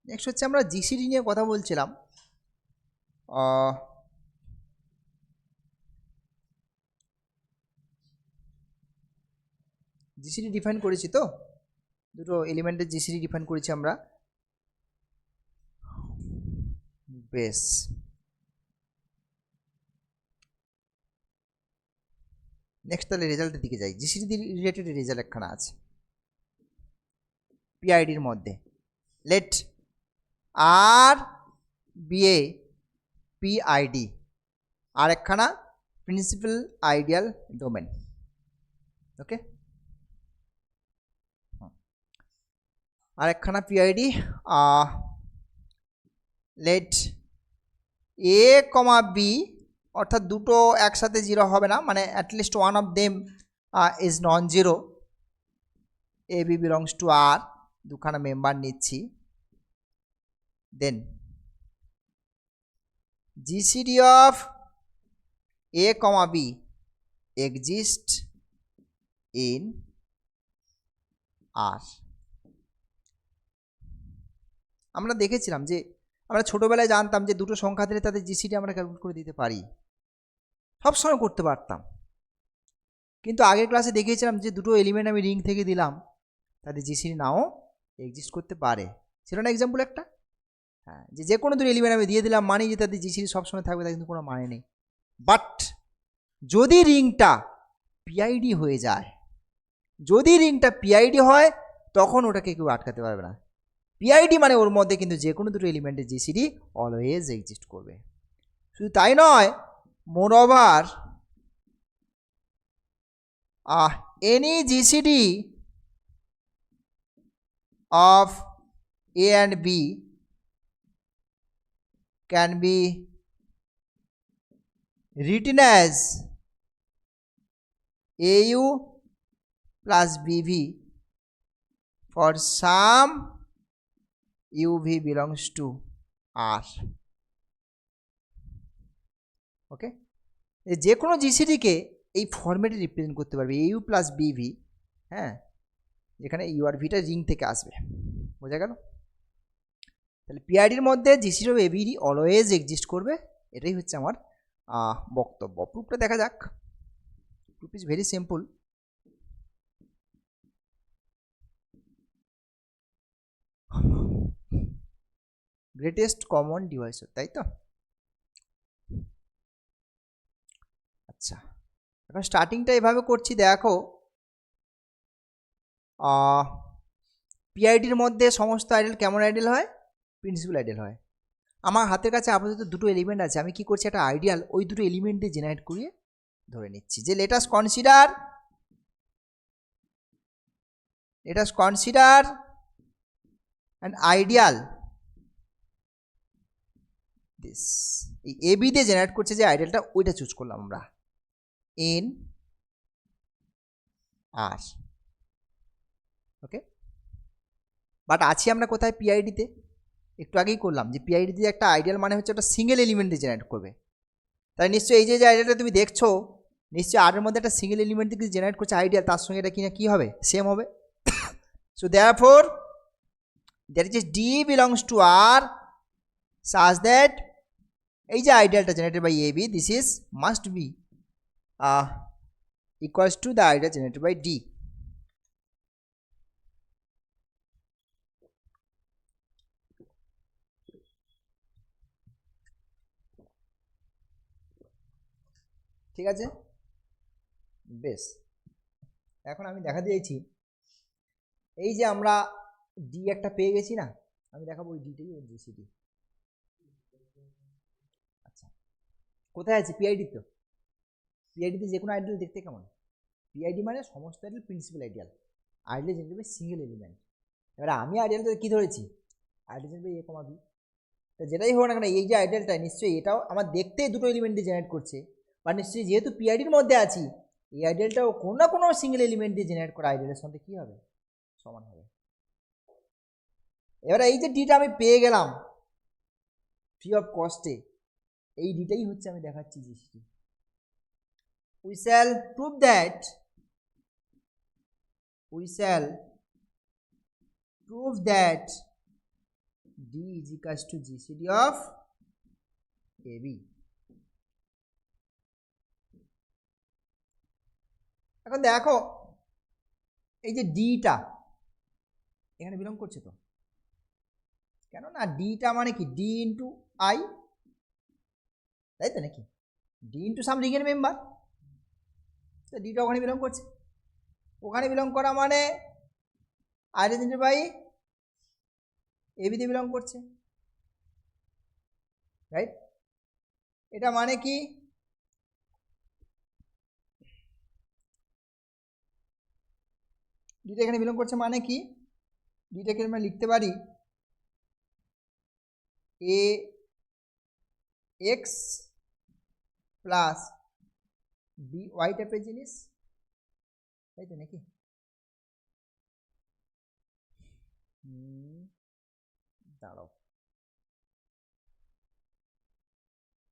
নেক্সট হচ্ছে আমরা জিসিডি নিয়ে কথা বলছিলাম। জিসিডি ডিফাইন করেছি তো, দুটো এলিমেন্টের জিসিডি ডিফাইন করেছি আমরা। বেশ, নেক্সট তাহলে রেজাল্টের দিকে যাই। জিসিডি রিলেটেড রেজাল্ট একখানা আছে পিআইডির মধ্যে। Let R be a PID, R একখানা principal ideal domain. Okay, R একখানা PID. Let a comma b, অর্থাৎ দুটো একসাথে জিরো হবে না, মানে at least one of them is non zero. A B belongs to R, দুখানা মেম্বার নিচ্ছি। Then GCD of a comma b exist in R. আমরা দেখেছিলাম যে আমরা ছোটোবেলায় জানতাম যে দুটো সংখ্যা দিলে তাদের জিসিডি আমরা ক্যালকুলেট করে দিতে পারি, সবসময় করতে পারতাম। কিন্তু আগের ক্লাসে দেখিয়েছিলাম যে দুটো এলিমেন্ট আমি রিং থেকে দিলাম, তাদের জিসিডি নাও এক্সিস্ট করতে পারে। ছিল না এক্সাম্পল একটা? হ্যাঁ, যে কোনো দুটো এলিমেন্ট আমি দিয়ে দিলাম মানে যে তাদের জিসিডি সবসময় থাকবে, তার কিন্তু কোনো মানে নেই। বাট যদি রিংটা পিআইডি হয়ে যায়, যদি রিংটা পিআইডি হয়, তখন ওটাকে কেউ আটকাতে পারবে না। পিআইডি মানে ওর মধ্যে কিন্তু যে কোনো দুটো এলিমেন্টের জিসিডি অলওয়েজ এক্সিস্ট করবে। শুধু তাই নয়, moreover any GCD of A and B can be written as AU plus BV for some UV belongs to R. ওকে, যে কোনো জিসিডিকে এই ফরম্যাটে রিপ্রেজেন্ট করতে পারবে, AU প্লাস BV। হ্যাঁ, যেখানে ইউ আর ভিটা রিং থেকে আসবে। বোঝা গেল? তাহলে পিআইডির মধ্যে GCD of ABD always exist করবে, এটাই হচ্ছে আমার বক্তব্য। প্রুফটা দেখা যাক। Proof is very simple. Greatest common divisor, তাই তো? আচ্ছা, এখন স্টার্টিংটা এভাবে করছি। দেখো, পিআইডির মধ্যে সমস্ত আইডেল কেমন আইডেল হয়? প্রিন্সিপাল আইডেল হয়। আমার হাতের কাছে আপাতত দুটো এলিমেন্ট আছে, আমি কি করছি, একটা আইডিয়াল ওই দুটো এলিমেন্ট দিয়ে জেনারেট করিয়ে ধরে নিচ্ছি যে let us consider an ideal this, এই এবি দিয়ে জেনারেট করছে যে আইডিয়ালটা, ওইটা চুজ করলাম আমরা ইন আর। ওকে, বাট আছি আমরা কোথায়? পিআইডিতে। একটু আগেই করলাম যে পিআইডি দিয়ে একটা আইডিয়াল মানে হচ্ছে একটা সিঙ্গেল এলিমেন্ট দিয়ে জেনারেট করবে। তাই নিশ্চয়ই এই যে আইডিয়ালটা তুমি দেখছো, নিশ্চয়ই আর এর মধ্যে একটা সিঙ্গেল এলিমেন্ট থেকে জেনারেট করছে আইডিয়াল, তার সঙ্গে এটা কিনা কি হবে? সেম হবে। So therefore that is D belongs to R such that এই যে আইডিয়ালটা generated by AB, this is must be equals to the ideal generated by D. ঠিক আছে, বেশ। এখন আমি দেখা দিয়েছি এই যে আমরা ডি একটা পেয়ে গেছি না, আমি দেখাবো ওই ডিটাই ওর জিসিডি। আচ্ছা, কোথায় আছে? পিআইডি। তো পিআইডিতে যে কোনো আইডিয়াল দেখতে কেমন? পিআইডি মানে সমস্ত ideal principal ideal, ideal generated by single element. এবারে আমি আইডিয়ালটা কি ধরেছি? Ideal generated by A comma B. তো যেটাই হোক না কেন, এই যে আইডিয়ালটা নিশ্চয়ই এটাও আমার দেখতেই দুটো এলিমেন্ট দিয়ে জেনারেট করছে, বা নিশ্চয়ই যেহেতু পিআইডির মধ্যে আছি, এই আইডিয়ালটাও কোনো না কোনো সিঙ্গেল এলিমেন্ট দিয়ে জেনারেট করা আইডিয়ালের সঙ্গে কী হবে, সমান হবে। এবার এই যে ডিটা আমি পেয়ে গেলাম ফ্রি অফ কস্টে, এই ডিটাই হচ্ছে আমি দেখাচ্ছি জিসিটি। we shall prove that D is equals to GCD of AB. এখন দেখো এই যে ডিটা এখানে বিলং করছে তো, কেন না ডিটা মানে কি ডি ইন্টু আই, তাই তো নাকি, ডি ইন্টু সাম রিগের মেম্বার, তো ডিটা ওখানে বিলং করছে, ওখানে বিলং করা মানে আইডেন্টিটি বাই এবিতে বিলং করছে, রাইট। এটা মানে কি ডিটা এখানে বিলং করছে মানে কি, ডিটাকে আমরা লিখতে পারি এ এক্স প্লাস বি ওয়াই টাইপের জিনিস, তাই তো নাকি। দাঁড়াও,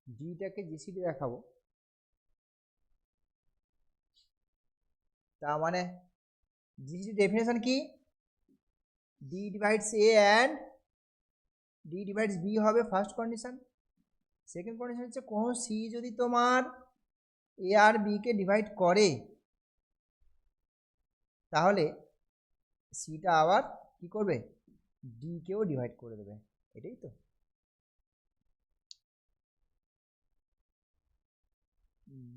ডিটাকে জিসিডি দেখাবো, তার মানে জিসিডি ডেফিনেশন কি, D divides A and D divides B হবে ফার্স্ট কন্ডিশন। সেকেন্ড কন্ডিশন হচ্ছে কোনো সি যদি তোমার এ আর বিকে ডিভাইড করে তাহলে সিটা আবার কি করবে, ডিকেও ডিভাইড করে দেবে, এটাই তো।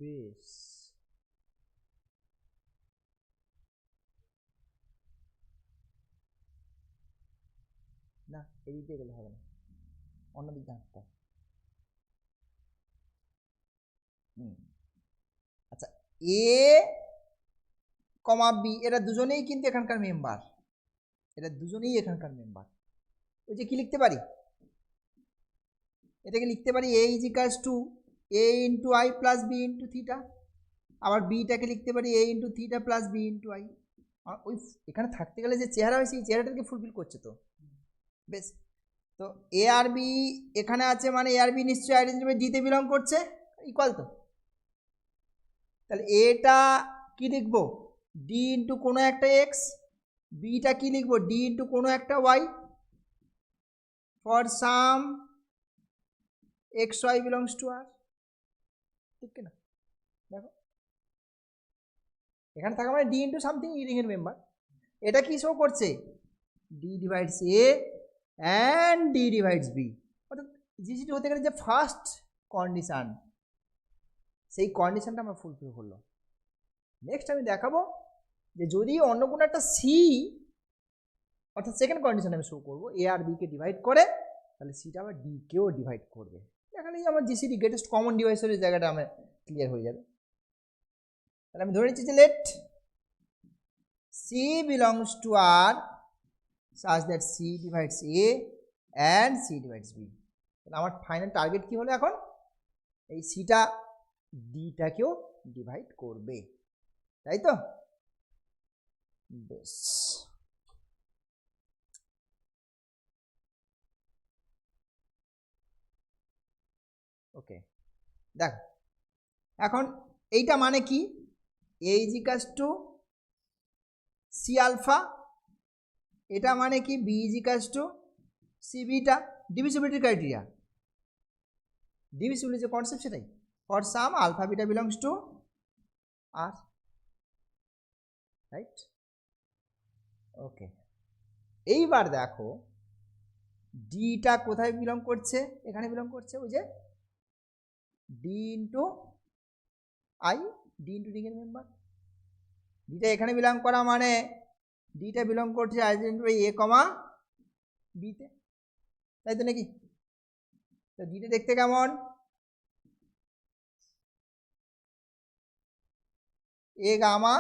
বেশ, না এদিকে গেলে হবে না, অন্যদিকে হাঁটতে। আচ্ছা, এ কমা বি এরা দুজনেই কিন্তু এখানকার মেম্বার, এরা দুজনেই এখানকার মেম্বার। ওই যে কি লিখতে পারি, এটাকে লিখতে পারি A is equals to A into I plus B into theta, আবার বিটাকে লিখতে পারি A into theta plus B into I. ওই এখানে থাকতে গেলে যে চেহারা হয় সেই চেহারাটাকে ফুলফিল করছে তো, বেশ। তো এ আর বি এখানে আছে মানে এ আর বি নিশ্চয়ই আইডেন্টিটি বাই ডিতে বিলং করছে, ইকুয়াল তো। তাহলে এটা কি লিখবো, ডি ইন্টু কোনো একটা এক্স, বিটা কি লিখবো, ডি ইন্টু কোনো একটা y, for some x Y belongs to R, ঠিক কিনা। দেখো এখানে থাকা মানে ডি ইন্টু সামথিং রিং এর মেম্বার, এটা কি শো করছে, d divides A and D divides b, অর্থাৎ জিসিটি হতে গেলে যে ফার্স্ট কন্ডিশন সেই কন্ডিশনটা আমরা ফুলফিল করলো। নেক্সট আমি দেখাবো যে যদি অন্য কোনো একটা সি অর্থাৎ সেকেন্ড কন্ডিশন আমি শো করবো এ আর বিকে ডিভাইড করে, তাহলে সিটা আবার ডিকেও ডিভাইড করবে, এখানেই আমার জিসিডি গ্রেটেস্ট কমন ডিভাইসের জায়গাটা আমার ক্লিয়ার হয়ে যাবে। তাহলে আমি ধরে নিচ্ছি যে let C belongs to R such that C divides A and C divides B, তাহলে আমার ফাইনাল টার্গেট কি হলো, এখন এই সিটা ডিটাকেও ডিভাইড করবে, তাই তো। বেশ, ওকে দেখো এখন এইটা মানে কি, a is equals to c alpha, এটা মানে কি b is equals to c beta, divisibility criteria, divisibility যে কনসেপ্ট সেটাই, for some alpha beta belongs to R, right. Okay, এইবার দেখো ডিটা কোথায় বিলং করছে, এখানে বিলং করছে, ওই যে d into I, d into ring এর মেম্বার, ডিটা এখানে বিলং করা মানে ডিটা বিলং করছে আইডেন্টিটি বাই এ কমা বিতে, তাই তো নাকি। তো ডিটা দেখতে কেমন, a gamma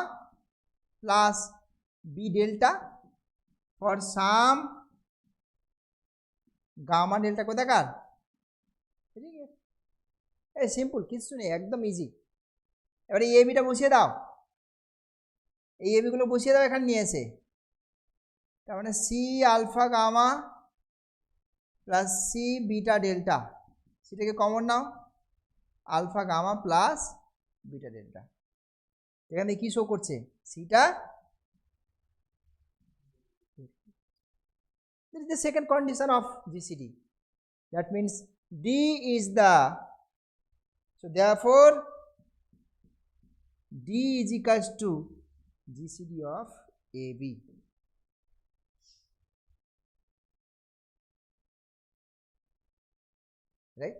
plus b delta for some gamma delta কোথাকার, এই সিম্পল, কিছু নেই, একদম ইজি। এবারে এ বিটা বসিয়ে দাও, এই এবিগুলো বসিয়ে দাও এখানে নিয়ে এসে, তার মানে c alpha gamma plus c beta delta, সেটাকে কমন নাও, alpha gamma plus beta delta. এখানে কি শো করছে, সিটা this is the second condition of GCD, that means D is the, so therefore D is equals to GCD of AB. Right,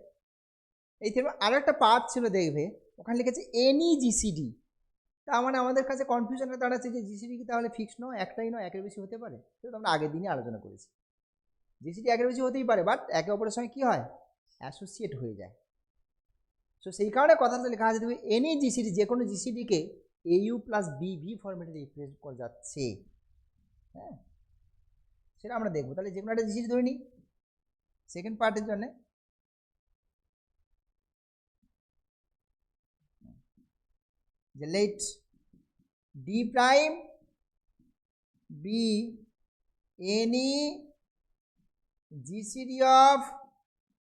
এই থেকে আরো একটা পার্ট ছিল দেখবে, ওখানে লিখেছে এনি জিসিডি, তার মানে আমাদের কাছে কনফিউশনটা দাঁড়াচ্ছে যে জিসিডি কি তাহলে ফিক্স নয়, একটাই নয়, একের বেশি হতে পারে। সেটা আমরা আগের দিনই আলোচনা করেছি, জিসিডি একের বেশি হতেই পারে, বাট একে অপরের সঙ্গে কী হয়, অ্যাসোসিয়েট হয়ে যায়। সো সেই কারণে কথাটা লেখা আছে দেখবে এনি জিসিডি, যে কোনো জিসিডিকে AU প্লাস BV ফরম্যাটে রিপ্রেজেন্ট করা যাচ্ছে। হ্যাঁ, সেটা আমরা দেখবো। তাহলে যে কোনো একটা জিসিডি ধরে নিই সেকেন্ড পার্টের জন্যে। যে let D prime be any GCD of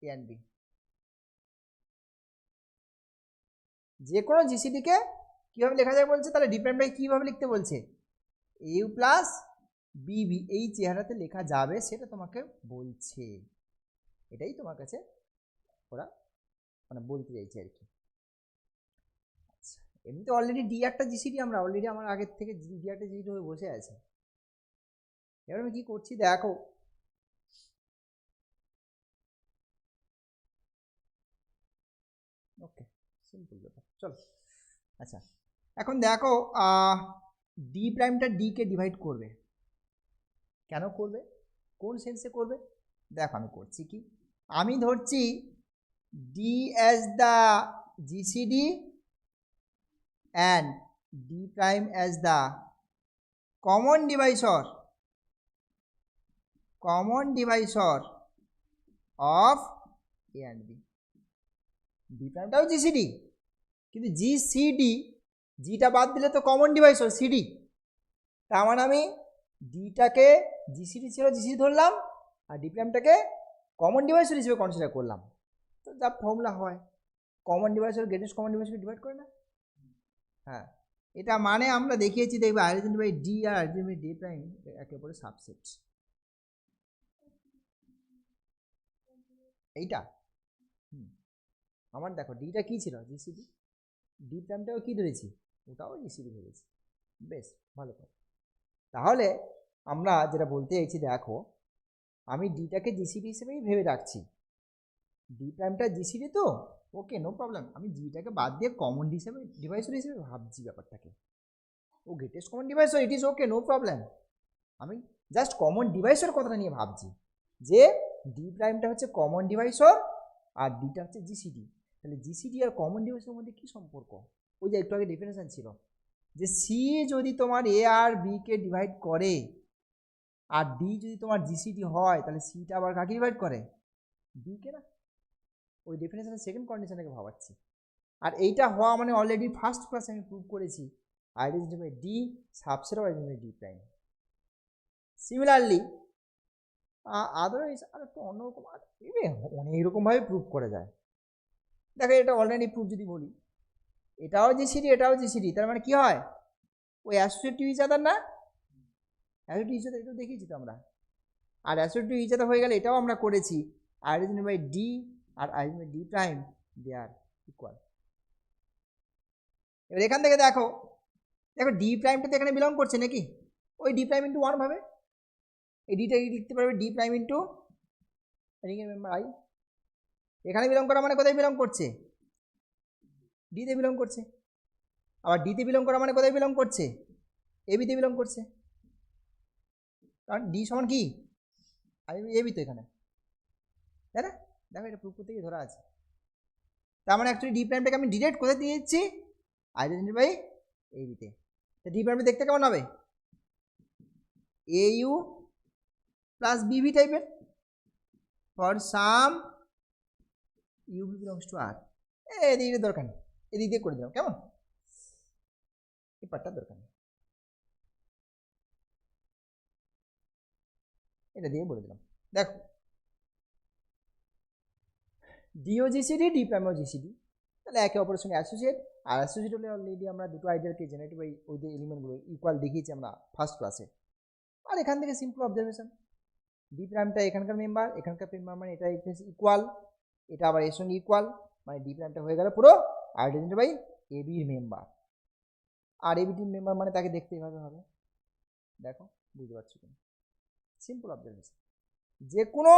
A and B, যে কোনো জিসিডিকে কীভাবে লেখা যায় বলছে, তাহলে ডি প্রাইমটাকে কীভাবে লিখতে বলছে, AU প্লাস BB এই চেহারাতে লেখা যাবে, সেটা তোমাকে বলছে, এটাই তোমার কাছে ওরা মানে বলতে চাইছে আর কি। আচ্ছা, এমনিতে অলরেডি ডি একটা জিসিডি, আমরা অলরেডি আমার আগের থেকে ডি একটা জিসিডি হয়ে বসে আছে। এবার আমি কী করছি দেখো, ওকে সিম্পল ব্যাপার, চলো। আচ্ছা, এখন দেখো ডি প্রাইমটা ডিকে ডিভাইড করবে, কেন করবে, কোন সেন্সে করবে, দেখো আমি করছি কি, আমি ধরছি d as the GCD and d prime as the common divisor of A and b. D প্রাইমটাও জিসিডি, কিন্তু জিসিডি, জিটা বাদ দিলে তো কমন ডিভাইসর সিডি, তার মানে আমি ডিটাকে জিসিডি ছিল জিসিডি ধরলাম, আর ডি প্রাইমটাকে কমন ডিভাইসর হিসেবে কনসিডার করলাম। তো যা ফর্মুলা হয়, কমন ডিভাইসর গ্রেটেস্ট কমন ডিভাইসকে ডিভাইড করে না। হ্যাঁ, এটা মানে আমরা দেখিয়েছি, দেখবে আইডেন্টি বাই ডি আর আইডেন্টি বাই ডি প্রাইম একে অপরের সাবসেট। এইটা আমার দেখো ডিটা কী ছিল, জিসিডি, ডি প্রাইমটাও কী ধরেছি, ওটাও জিসিডি ধরেছি। বেশ ভালো কথা। তাহলে আমরা যেটা বলতে চাইছি, দেখো আমি ডিটাকে জিসিডি হিসেবেই ভেবে রাখছি, ডি প্রাইমটা জিসিডি তো ওকে নো প্রবলেম, আমি জিটাকে বাদ দিয়ে কমন ডিভাইসর হিসেবে ভাবছি ব্যাপারটাকে, ও greatest common divisor, it is okay no problem, আমি জাস্ট কমন ডিভাইসের কথাটা নিয়ে ভাবছি, যে ডি প্রাইমটা হচ্ছে কমন ডিভাইসর আর ডিটা হচ্ছে জিসিডি। তাহলে জিসিডি আর কমন ডিভাইসের মধ্যে কী সম্পর্ক, ওই যে একটু আগে ডেফিনেশন ছিল যে সি যদি তোমার এ আর বিকে ডিভাইড করে, আর ডি যদি তোমার জিসিডি হয়, তাহলে সিটা আবার কাকে ডিভাইড করে, ডিকে না। ওই ডেফিনেশনের সেকেন্ড কন্ডিশনটাকে ভাবাচ্ছি। আর এইটা হওয়া মানে অলরেডি ফার্স্ট ক্লাসে আমি প্রুভ করেছি, identity by d subset of identity by D prime. Similarly otherwise আর একটু অন্যরকম অনেক রকমভাবে প্রুভ করা যায়। দেখো এটা অলরেডি প্রুফ যদি বলি, এটাও জিসিডি এটাও জিসিডি, তার মানে কি হয়, ওই অ্যাসোসিয়েট টু ইচ আদার না, অ্যাসোসিয়েট টু ইচ আদার, এটাও দেখিয়েছি তো আমরা। আর অ্যাসোসিয়েট টু ইচ আদার হয়ে গেলে এটাও আমরা করেছি, আইডেন্টি বাই ডি আর identity by D prime they are equal. এবার এখান থেকে দেখো দেখো ডি প্রাইমটা তো এখানে বিলং করছে নাকি, ওই ডি প্রাইম ইন্টু ওয়ান ভাবে, এই ডিটা লিখতে পারবে D prime into ring member I, এখানে বিলং করা মানে কোথায় বিলং করছে, ডিতে বিলং করছে, আবার ডিতে বিলং করা মানে কোথায় বিলং করছে, এবিতে বিলং করছে, কারণ ডি সমান কি এবি তো এখানে, তাই না? দেখো এটা প্রুফ করতে গিয়ে ধরা আছে। তার মানে অ্যাকচুয়ালি ডি প্রাইমটাকে আমি ডিরেক্ট কোথায় দিয়ে দিচ্ছি, আইডেন্টি বাই এইবিতে। তো ডি প্রাইমটা দেখতে কেমন হবে, AU প্লাস BB টাইপের for some UB belongs to R. এদিকে দরকার নেই, এদিক দিয়ে করে দিলাম, কেমন, এই পার্টটা দরকার নেই। এটা দিয়ে বলে দিলাম। দেখো ডিও জিসিডি ডি প্রাইম জিসিডি, তাহলে একে অপরের সঙ্গে অ্যাসোসিয়েট, আর অ্যাসোসিয়েট হলে অলরেডি আমরা দুটো আইডিয়ালকে জেনারেটিভ ওই যে এলিমেন্টগুলো ইকুয়াল দেখিয়েছি আমরা ফার্স্ট ক্লাসে। আর এখান থেকে সিম্পল অবজারভেশন, ডি প্রাইমটা এখানকার মেম্বার, এখানকার মেম্বার মানে এটা ইকুয়াল, এটা আবার এর সঙ্গে ইকুয়াল, মানে ডি প্রাইমটা হয়ে গেল পুরো আইডেন্টিটি বাই এবির মেম্বার, আর এবিটির মেম্বার মানে তাকে দেখতে এভাবে হবে। দেখো বুঝতে পারছো কিনা, সিম্পল অবজারভেশন। যে কোনো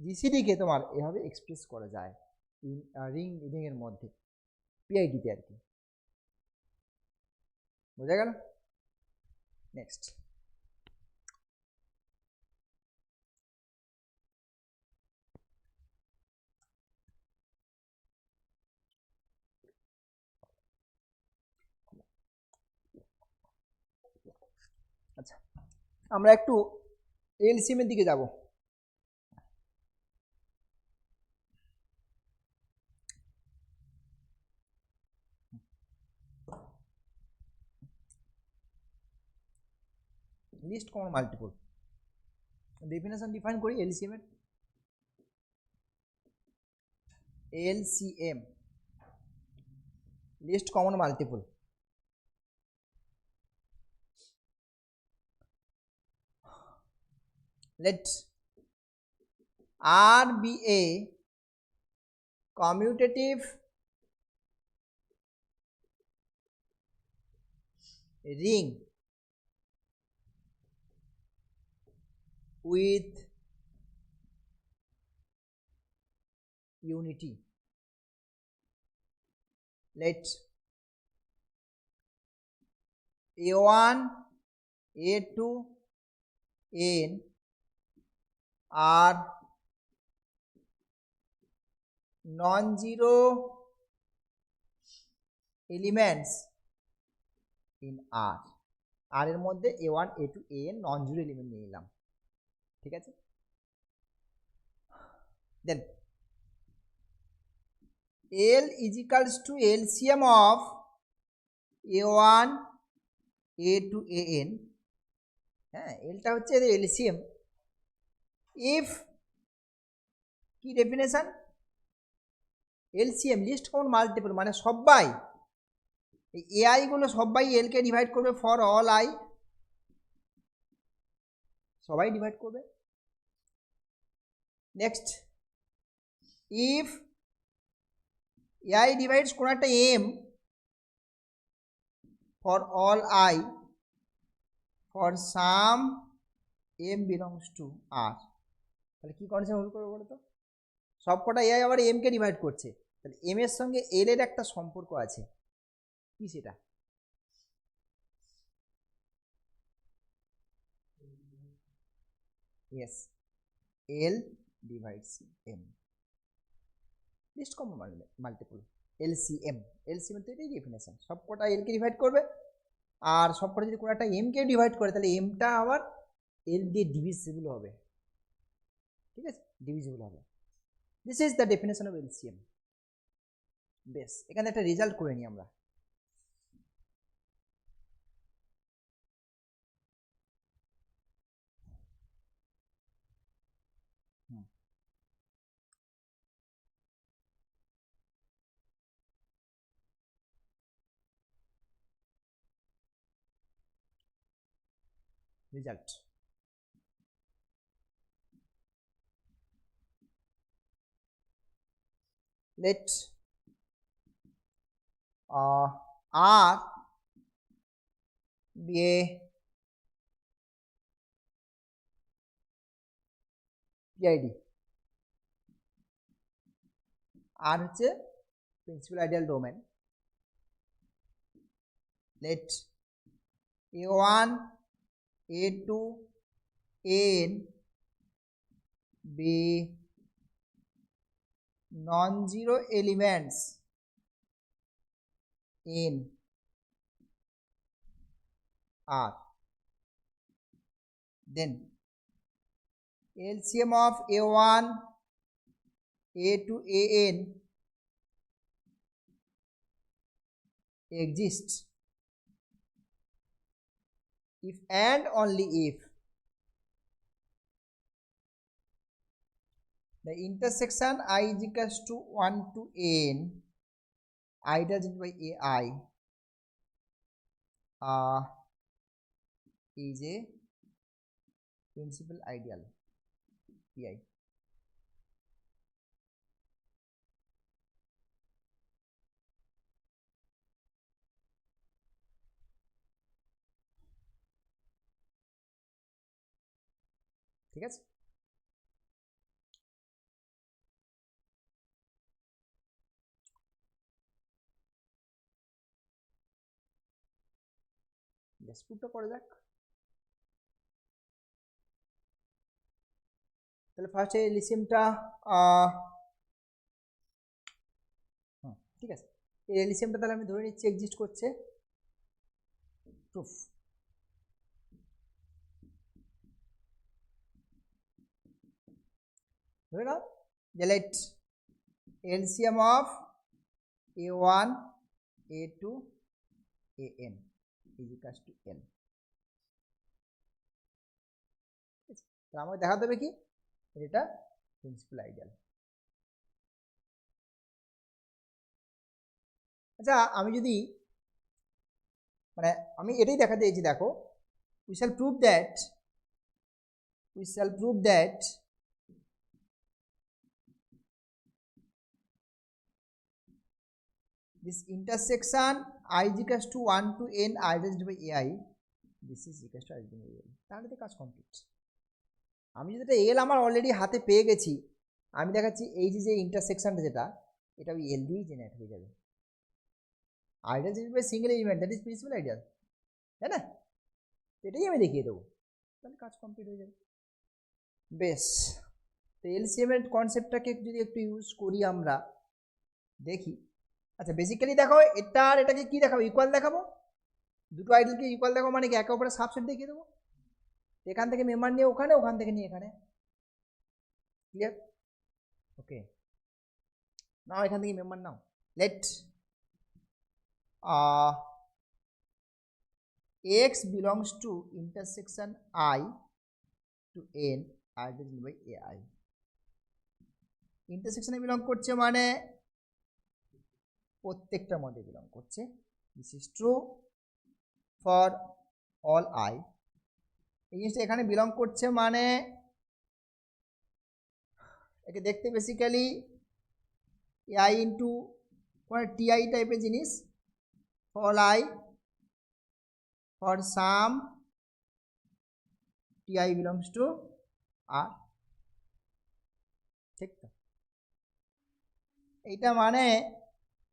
জিসিডিকে তোমার এভাবে এক্সপ্রেস করা যায় রিং এর মধ্যে, পিআইডিতে আর কি, বোঝা গেল? নেক্সট আচ্ছা, আমরা একটু এলসিএম এর দিকে যাব। List common multiple definition define করি এলসিএম এর। LCM least common multiple, let R be a commutative ring with unity. Let A1, A2, N are non-zero elements in R. আর এর মধ্যে A1, A2, AN non zero element নিয়ে নিলাম, ঠিক আছে? দেন L is equals to LCM of A1, A2, AN, হ্যাঁ এলটা হচ্ছে এদের এলসিএম। ইফ কি definition, LCM least common multiple মানে সবাই এই এআই গুলো সবাই এল কে ডিভাইড করবে ফর অল আই, সবাই ডিভাইড করবে। নেক্সট ইফ এআই ডিভাইডস কোন একটা m for all I for some m belongs to R, তাহলে কি কন্ডিশন হোল্ড করবে বলো তো? সব কটা এআই আবার এম কে ডিভাইড করছে, তাহলে এম এর সঙ্গে এল এর একটা সম্পর্ক আছে, কি সেটা? Yes, l divides m, least common multiple LCM. LCM তো এটাই ডেফিনেশন, সব কটা এল কে ডিভাইড করবে, আর সব কটা যদি কোনো একটা এম কে ডিভাইড করে তাহলে এমটা আবার এল দিয়ে ডিভিজিবল হবে, ঠিক আছে? ডিভিজিবল হবে। This is the definition of LCM. বেশ, এখানে একটা রেজাল্ট করে নিই আমরা। Result let R be a PID, R হচ্ছে principal ideal domain, let A1, A2, N be non-zero elements in R. Then LCM of A1, A2, AN exists if and only if the intersection I is equals to 1 to n I divided by ai is a principal ideal pi. ঠিক আছে, প্রুফটা করে যাক। তাহলে ফার্স্টে এলিসিয়ামটা ঠিক আছে, এই এলিসিয়ামটা তাহলে আমি ধরে নিচ্ছি এক্সিস্ট করছে। প্রুফ ধরে নাও যে let LCM of a1 a2 an is equals to n। তাহলে আমাকে দেখাতে হবে কি এটা প্রিন্সিপাল আইডিয়াল। আচ্ছা আমি যদি মানে আমি এটাই দেখাতে চাইছি, দেখো we shall prove that this intersection I is equals to 1 to n I divided by ai, this is equals to I divided by l। তাহলে তো কাজ কমপ্লিট। আমি যদি এল আমার অলরেডি হাতে পেয়ে গেছি, আমি দেখাচ্ছি এই যে ইন্টারসেকশনটা যেটা এটা ওই এল দিয়েই জেনারেট হয়ে যাবে। Ideal divided by single element that is principal ideal, তাই না? এটাই আমি দেখিয়ে দেবো, তাহলে কাজ কমপ্লিট হয়ে যাবে। বেশ, তো এলসিএম এর কনসেপ্টটাকে যদি একটু ইউজ করি আমরা দেখি। আচ্ছা বেসিক্যালি দেখো এটা আর এটাকে কি দেখাবো, ইকুয়াল দেখাবো। দুটো আইডিয়ালকে ইকুয়াল দেখাবো মানে কি একে অপরের সাবসেট দেখিয়ে দেবো। এখান থেকে মেম্বার নিয়ে ওখানে, ওখান থেকে নিয়ে এখানে, ক্লিয়ার? ওকে, নাও এখান থেকে মেম্বার নাও। Let x belongs to intersection I to n I divided by ai। ইন্টারসেকশনে বিলং করছে মানে প্রত্যেকটার মধ্যে বিলং করছে। This is true for all i. এই জিনিসটা এখানে বিলং করছে মানে একে দেখতে বেসিক্যালি আই ইন্টু কোনো টিআই টাইপের জিনিস, for i for some t i belongs to R. ঠিক তো, এইটা মানে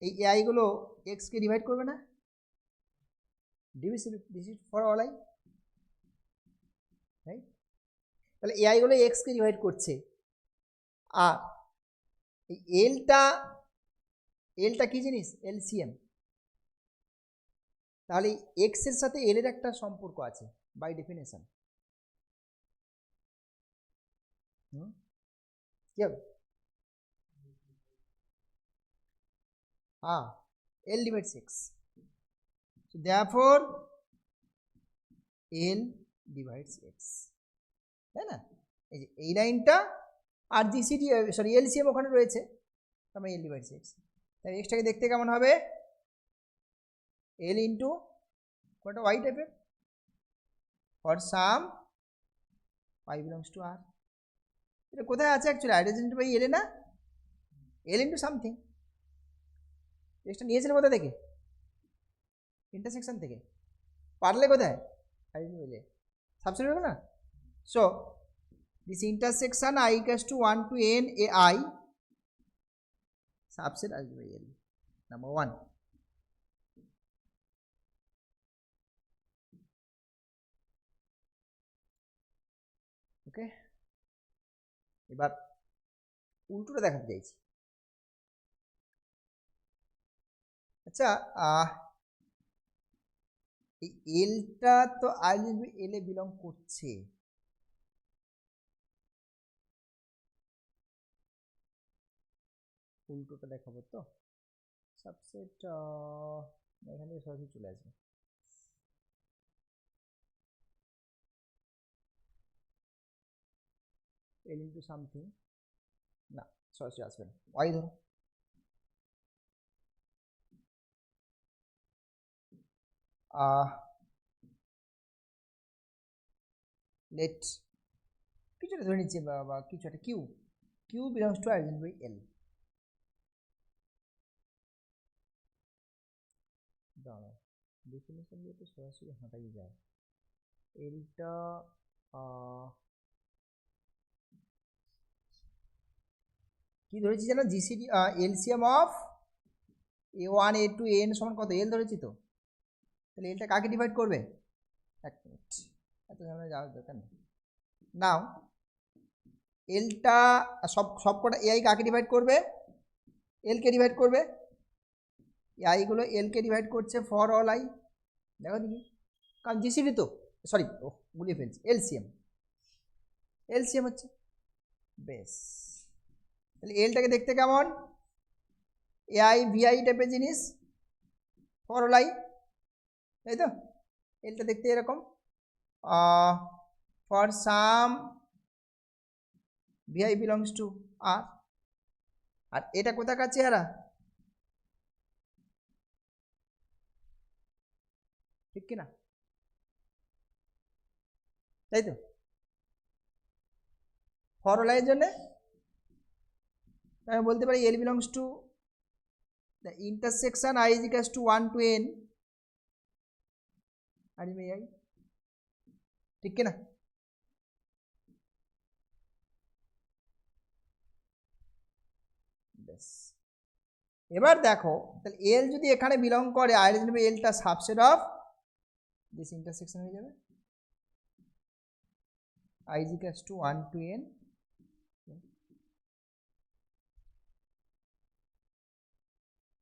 এই এআইগুলো এক্সকে ডিভাইড করবে না, this is for all I, right? তাহলে এআইগুলো এক্সকে ডিভাইড করছে, আর এই এলটা কি জিনিস, এলসিএম। তাহলে এক্স এর সাথে এল এর একটা সম্পর্ক আছে বাই ডেফিনেশন। কি হবে? L divides x, so therefore L divides x, তাই না? এই যে এই লাইনটা আর জিসিডি সরি এলসিএম ওখানে রয়েছে, তারপরে L divides x। তাই এক্সটাকে দেখতে কেমন হবে, L ইন্টু কোনটা y টাইপের, for some y belongs to r। এটা কোথায় আছে অ্যাকচুয়ালি, আইডেন্টিটি বাই এল না, L ইন্টু সামথিং। এক্সটা নিয়েছিল কোথা থেকে, ইন্টারসেকশন থেকে, পারলে কোথায় আইডেন্টিটি সাবসেট হবে না। So this intersection I equals to 1 to n ai subset identity by L, number 1। Okay, এবার উল্টোটা দেখাতে চাইছি। আচ্ছা এই এলটা তো আইডেন্টিটি এল এ বিলং করছে, উল্টোটা দেখাবো তো। সাবসেট এখান থেকে সরাসরি চলে আসবে, L into something না সরাসরি আসবে না, ওয়াই ধরো। লেট কিছু একটা ধরে নিচ্ছি বা কিছু একটা Q, Q belongs to identify by L. দাঁড়াও, ডেফিনেশন দিয়ে তো সরাসরি হাঁটাই যায়। এলটা কি ধরেছি জানো, GCD LCM of a1 a2 an সমান কত, এল ধরেছি তো, তাহলে এলটা কাকে ডিভাইড করবে, এক মিনিট, এত ঝামেলা যাওয়ার দরকার নেই। নাও এলটা সব কটা এআই কাকে ডিভাইড করবে, এলকে ডিভাইড করবে, আইগুলো এলকে ডিভাইড করছে ফর অল আই, দেখো দেখি, কারণ জিসিডি তো, সরি ও গুলিয়ে ফেলছি, এলসিএম, এলসিএম হচ্ছে, বেশ। তাহলে এলটাকে দেখতে কেমন, এআই ভিআই টাইপের জিনিস, ফর অল আই, তাই তো, এলটা দেখতে এরকম, for some v i belongs to R, আর এটা কোথাকার চেহারা, ঠিক কিনা, তাই তো, ফর অল এর জন্য আমি বলতে পারি l belongs to the intersection i is equals to 1 to n আর আই, ঠিক কিনা, বেশ। এবার দেখো তাহলে এল যদি এখানে বিলং করে আই নেবে, এলটা সাবসেট অফ দিস ইন্টারসেকশন হয়ে যাবে, I is equals to 1 to n,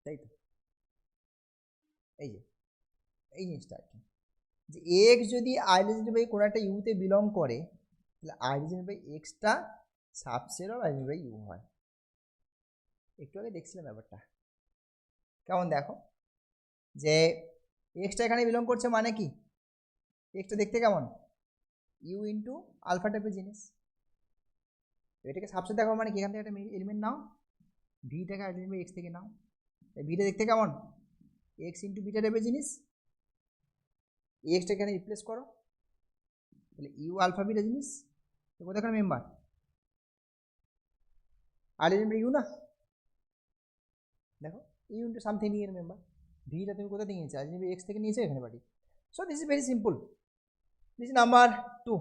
তাই তো, এই যে এই জিনিসটা আর কি, যে এক্স যদি আইডেন্টিটি বাই কোনো একটা ইউতে বিলং করে, তাহলে আইডেন্টিটি বাই এক্সটা subset of identity by U হয়। একটু আগে দেখছিলাম ব্যাপারটা কেমন, দেখো যে এক্সটা এখানে বিলং করছে মানে কি, এক্সটা দেখতে কেমন, ইউ ইন্টু আলফা টাইপের জিনিস, এটাকে সাবসেট দেখো মানে কি, এখান থেকে একটা এলিমেন্ট নাও, ভিটাকে আইডেন্টিটি বাই এক্স থেকে নাও, ভিটা দেখতে কেমন, এক্স ইন্টু বিটা টাইপের জিনিস, এক্সটা এখানে রিপ্লেস করো, তাহলে ইউ আলফা বিটা জিনিস, তো কোথাকার মেম্বার, আইডেন্টিটি ইউ না, দেখো ইউ ইন্টু সামথিং এর মেম্বার, ভিটা তুমি কোথা থেকে নিয়েছো, আইডেন্টিটি এক্স থেকে নিয়েছো এখানে পাঠিয়ে, so this is very simple, this is number 2।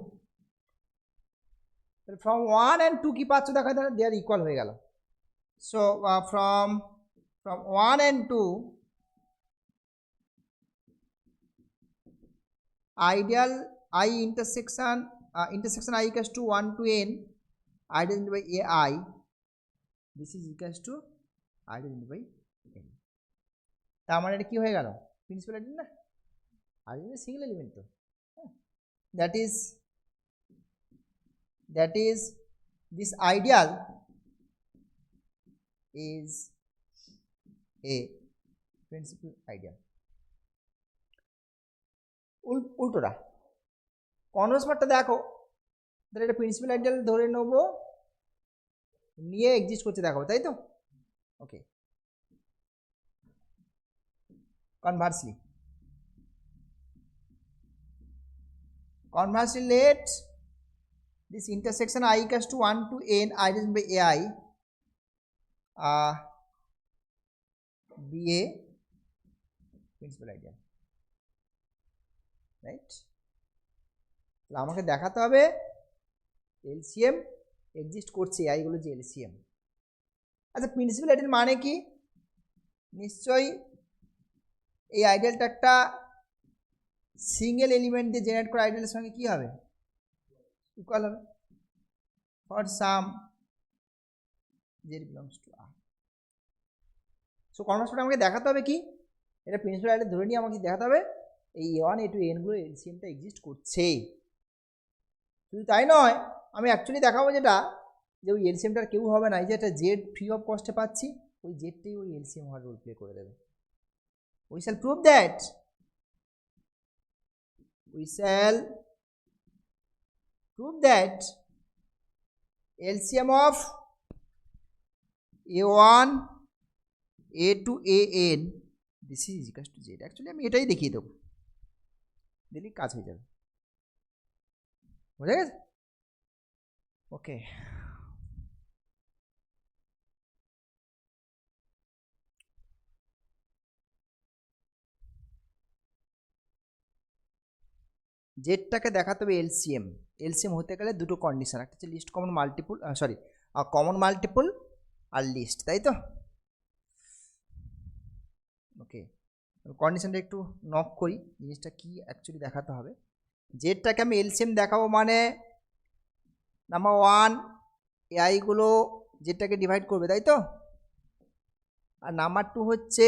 From 1 and 2 কি পাচ্ছ দেখা যায়, দে আর ইকুয়াল হয়ে গেল, so from 1 and 2 ideal I intersection I equals to 1 to n identity by ai, this is equals to identity by n, তার মানে এটা কি হয়ে গেল, প্রিন্সিপাল আইডেন্টি না, আইডেন্টি সিঙ্গেল এলিমেন্ট তো, that is this ideal is a principal ideal। উল্টোটা Converse পার্টটা দেখো, তাহলে এটা প্রিন্সিপাল আইডিয়াল ধরে নেবো, নিয়ে এক্সিস্ট করছে দেখাবো, তাই তো, ওকে। conversely let this intersection I equals to 1 to n identified by ai be a principal ideal, right. আমাকে দেখাতে হবে এলসিএম এক্সিস্ট করছে, আইগুলো যে এলসিএম। আচ্ছা প্রিন্সিপাল আইডিয়াল মানে কি, নিশ্চয়ই এই আইডিয়ালটা একটা সিঙ্গেল এলিমেন্ট দিয়ে জেনারেট করা আইডিয়ালের সঙ্গে কি হবে, ইকুয়াল হবে, for some z belongs to R. So কনভার্সটা আমাকে দেখাতে হবে কি, এটা প্রিন্সিপাল আইডিয়াল ধরে নিয়ে আমাকে দেখাতে হবে এই a1 a2 nগুলো এলসিএমটা এক্সিস্ট করছে। শুধু তাই নয়, আমি অ্যাকচুয়ালি দেখাবো যেটা, যে ওই এলসিএমটার কেউ হবে না, এই যে একটা জেড ফ্রি অফ কস্টে পাচ্ছি, ওই জেডটাই ওই এলসিএম হওয়ার রোল প্লে করে দেবে। we shall prove that LCM of a1 a to an this is equals to z। Actually আমি এটাই দেখিয়ে দেবো, দিলেই কাজ হয়ে যাবে, বুঝে গেছে? ওকে, জেডটাকে দেখাতে হবে এলসিএম। এলসিএম হতে গেলে দুটো কন্ডিশন, একটা হচ্ছে least common multiple, sorry common multiple আর লিস্ট, তাই তো? ওকে, কন্ডিশনটা একটু নক করি, জিনিসটা কি অ্যাকচুয়ালি দেখাতে হবে। জেডটাকে আমি এলসিএম দেখাবো মানে নাম্বার ওয়ান এআইগুলো জেডটাকে ডিভাইড করবে, তাই তো? আর নাম্বার টু হচ্ছে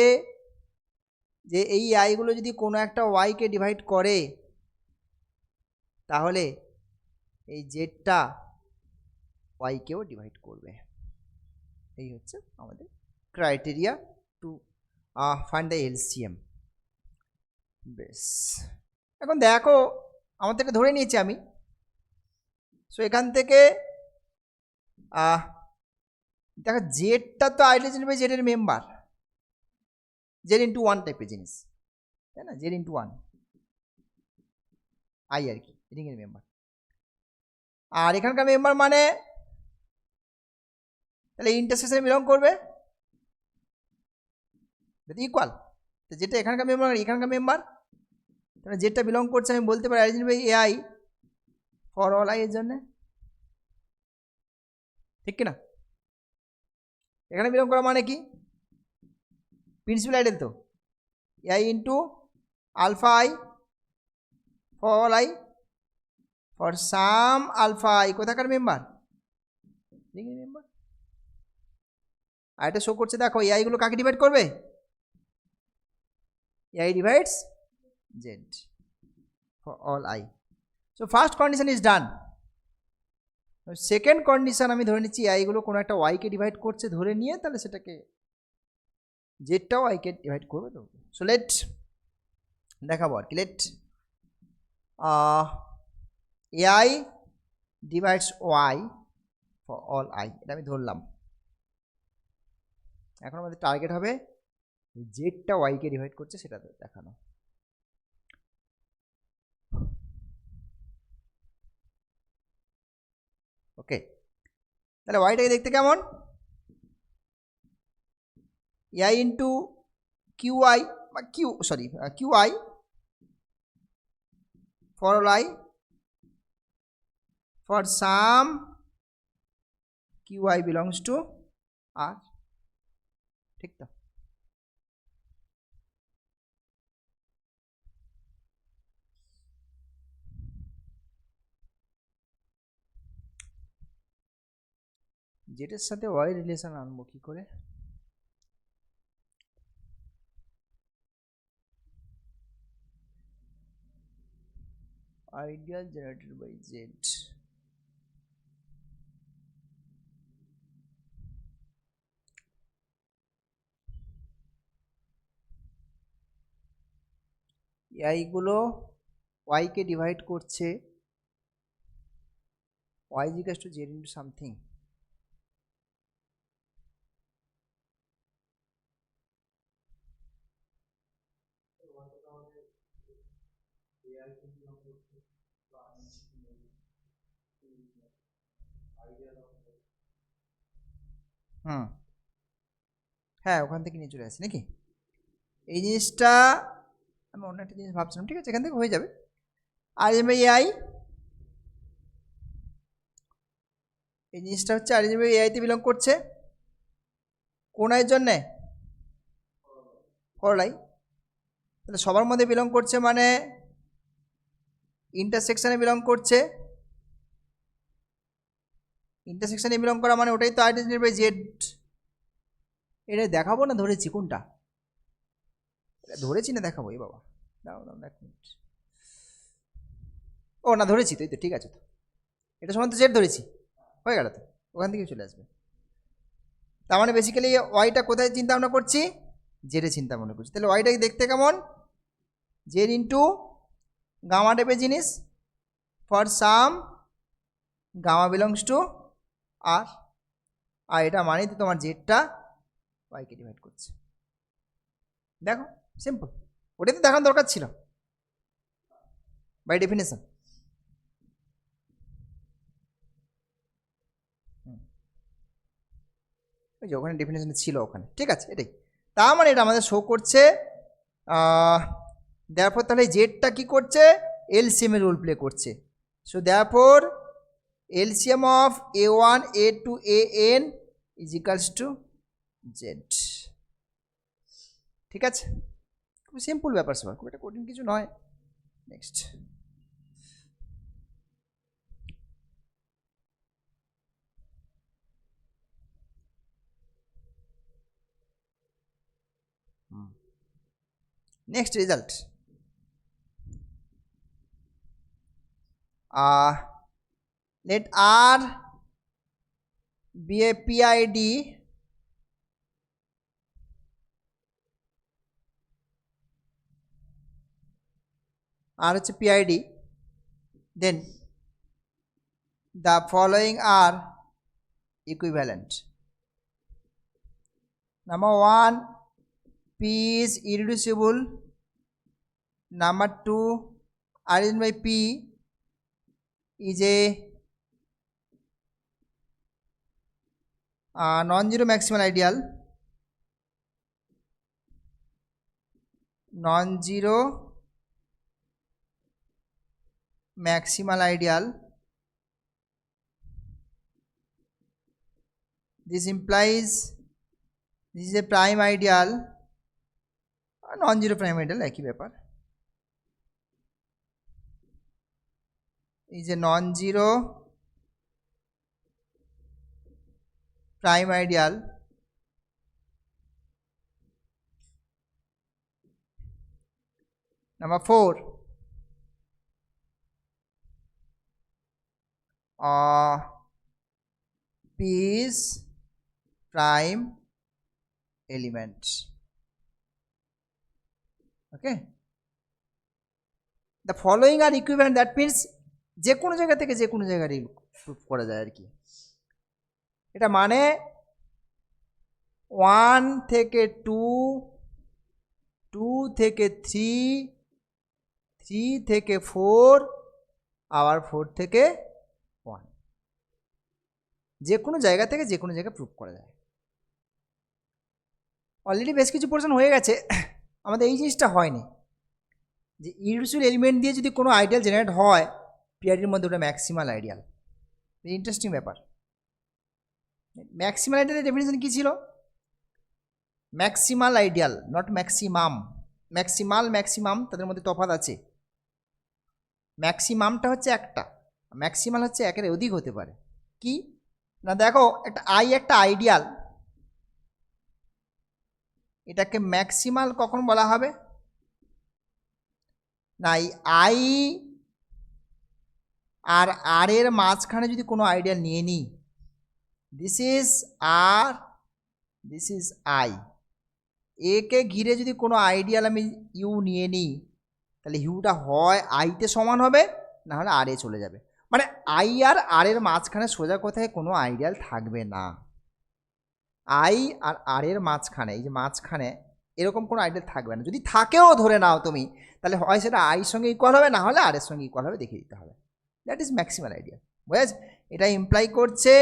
যে এই আইগুলো যদি কোনো একটা ওয়াইকে ডিভাইড করে তাহলে এই জেডটা ওয়াইকেও ডিভাইড করবে। এই হচ্ছে আমাদের criteria to find the LCM. বেশ, এখন দেখো আমার থেকে ধরে নিয়েছি আমি, সো এখান থেকে দেখো জেডটা তো আইডেন্টিটি বাই জেডের মেম্বার, জেড ইন্টু ওয়ান টাইপের জিনিস, তাই না? জেড ইন্টু ওয়ান আই আর কি রিংয়ের মেম্বার। আর এখানকার মেম্বার মানে তাহলে ইন্টারসেকশনে বিলং করবে, ইকুয়াল। তো যেটা এখানকার মেম্বার এখানকার মেম্বার, তাহলে যেটা বিলং করছে আমি বলতে পারি identity by AI for all I এর জন্য, ঠিক কিনা? এখানে বিলং করা মানে কি? প্রিন্সিপাল আইডেল তো, AI into alpha I for all I for some alpha I, কোথাকার মেম্বার? রিংয়ের মেম্বার। আর এটা শো করছে দেখো এআইগুলো কাকে ডিভাইড করবে? AI divides Z for all I. So first condition is done. Second condition আমি ধরে নিচ্ছি এআইগুলো কোনো একটা ওয়াইকে ডিভাইড করছে, ধরে নিয়ে তাহলে সেটাকে জেডটাও ওয়াইকে ডিভাইড করবে। তো সো লেট দেখাবো আর কি, let AI divides Y for all I, এটা আমি ধরলাম। এখন আমাদের টার্গেট হবে জেডটা ওয়াইকে ডিভাইড করছে সেটা দেখানো। ওকে, তাহলে ওয়াইটাকে দেখতে কেমন? এআই ইন্টু কিউ আই বা q i for all I for some q i belongs to R, ঠিক তো? জেডের সাথে ওয়াই রিলেশন আনবো কি করে? আইডিয়াল জেনারেটেড বাই জেড, এআইগুলো ওয়াইকে ডিভাইড করছে, y equals to z into something. হ্যাঁ, ওখান থেকে নিয়ে চলে আসি নাকি? এই জিনিসটা আমি অন্য একটা জিনিস ভাবছিলাম, ঠিক আছে এখান থেকে হয়ে যাবে। আর এআই এই জিনিসটা হচ্ছে আর এআইতে বিলং করছে কোন আইয়ের জন্যে? করলাই। তাহলে সবার মধ্যে বিলং করছে মানে ইন্টারসেকশনে বিলং করছে, ইন্টারসেকশনে বিলং করা মানে ওটাই তো আইডেন্টিটি বাই জেড। এটা দেখাবো না ধরেছি কোনটা? ধরেছি না দেখাবো? এই বাবা দাও দাও এক মিনিট। ও না ধরেছি তো, এই তো ঠিক আছে। তো এটা সমান তো জেড ধরেছি, হয়ে গেল তো, ওখান থেকে চলে আসবে। তার মানে বেসিক্যালি ওয়াইটা কোথায় চিন্তা ভাবনা করছি? জেডে চিন্তা ভাবনা করছি। তাহলে ওয়াইটাকে দেখতে কেমন? জেড ইন্টু গামা টাইপের জিনিস for some gamma belongs to R. আর এটা মানে তো তোমার জেডটা ওয়াইকে ডিভাইড করছে। দেখো সিম্পল, ওটাই তো দেখানোর দরকার ছিল বাই ডেফিনেশন। ওই যে ওখানে ডেফিনেশন ছিল ওখানে, ঠিক আছে এটাই। তার মানে এটা আমাদের শো করছে দেয়ারফর তাহলে জেডটা কি করছে, এলসিএম এর রোল প্লে করছে। So therefore LCM of a1 a2 an is equals to Z. ঠিক আছে, খুব সিম্পল ব্যাপার সবার, খুব একটা কঠিন কিছু নয়। Next next result, let R be a PID R হচ্ছে PID, then the following are equivalent. Number 1, P is irreducible. Number 2, R is by P is a non-zero maximal ideal, non-zero maximal ideal. This implies this is a prime ideal, non-zero prime ideal একই ব্যাপার, is a non-zero prime ideal. Number 4, P is prime element. Okay, the following are equivalent, that means যে কোনো জায়গা থেকে যে কোনো জায়গায় proof করা যায় আর কি। এটা মানে 1 থেকে 2, 2 থেকে 3, 3 থেকে 4, আবার 4 থেকে 1, যে কোনো জায়গা থেকে যে কোনো জায়গায় প্রুফ করা যায়। অলরেডি বেশ কিছু পোর্শন হয়ে গেছে, আমাদের এই জিনিসটা হয়নি যে ইররিডিউসিবল এলিমেন্ট দিয়ে যদি কোনো আইডিয়াল জেনারেট হয় পিআইডির মধ্যে, ওটা ম্যাক্সিমাল আইডিয়াল। ইন্টারেস্টিং ব্যাপার। ম্যাক্সিমাল আইডিয়ালের ডেফিনিশন কী ছিল? Maximal ideal, not maximum. Maximal maximum তাদের মধ্যে তফাৎ আছে। ম্যাক্সিমামটা হচ্ছে একটা, ম্যাক্সিমাল হচ্ছে একের অধিক হতে পারে। কি না দেখো, একটা আইডিয়াল, এটাকে ম্যাক্সিমাল কখন বলা হবে না, এই আই আর আর এর মাঝখানে যদি কোনো আইডিয়াল নিয়ে নিই, this is R, this is I, একে ঘিরে যদি কোনো আইডিয়াল আমি ইউ নিয়ে নিই, তাহলে ইউটা হয় আইতে সমান হবে, না হলে আর এ চলে যাবে। মানে আই আর আর এর মাঝখানে সোজা কোথায় কোনো আইডিয়াল থাকবে না। আই আর আর এর মাঝখানে, এই যে মাঝখানে এরকম কোনো আইডিয়াল থাকবে না। যদি থাকেও ধরে নাও তুমি, তাহলে হয় সেটা আইর সঙ্গে ইকুয়াল হবে, না হলে আর এর সঙ্গে ইকুয়াল হবে, দেখিয়ে দিতে হবে। That is maximal ideal. বুঝেছ? এটা ইমপ্লাই করছে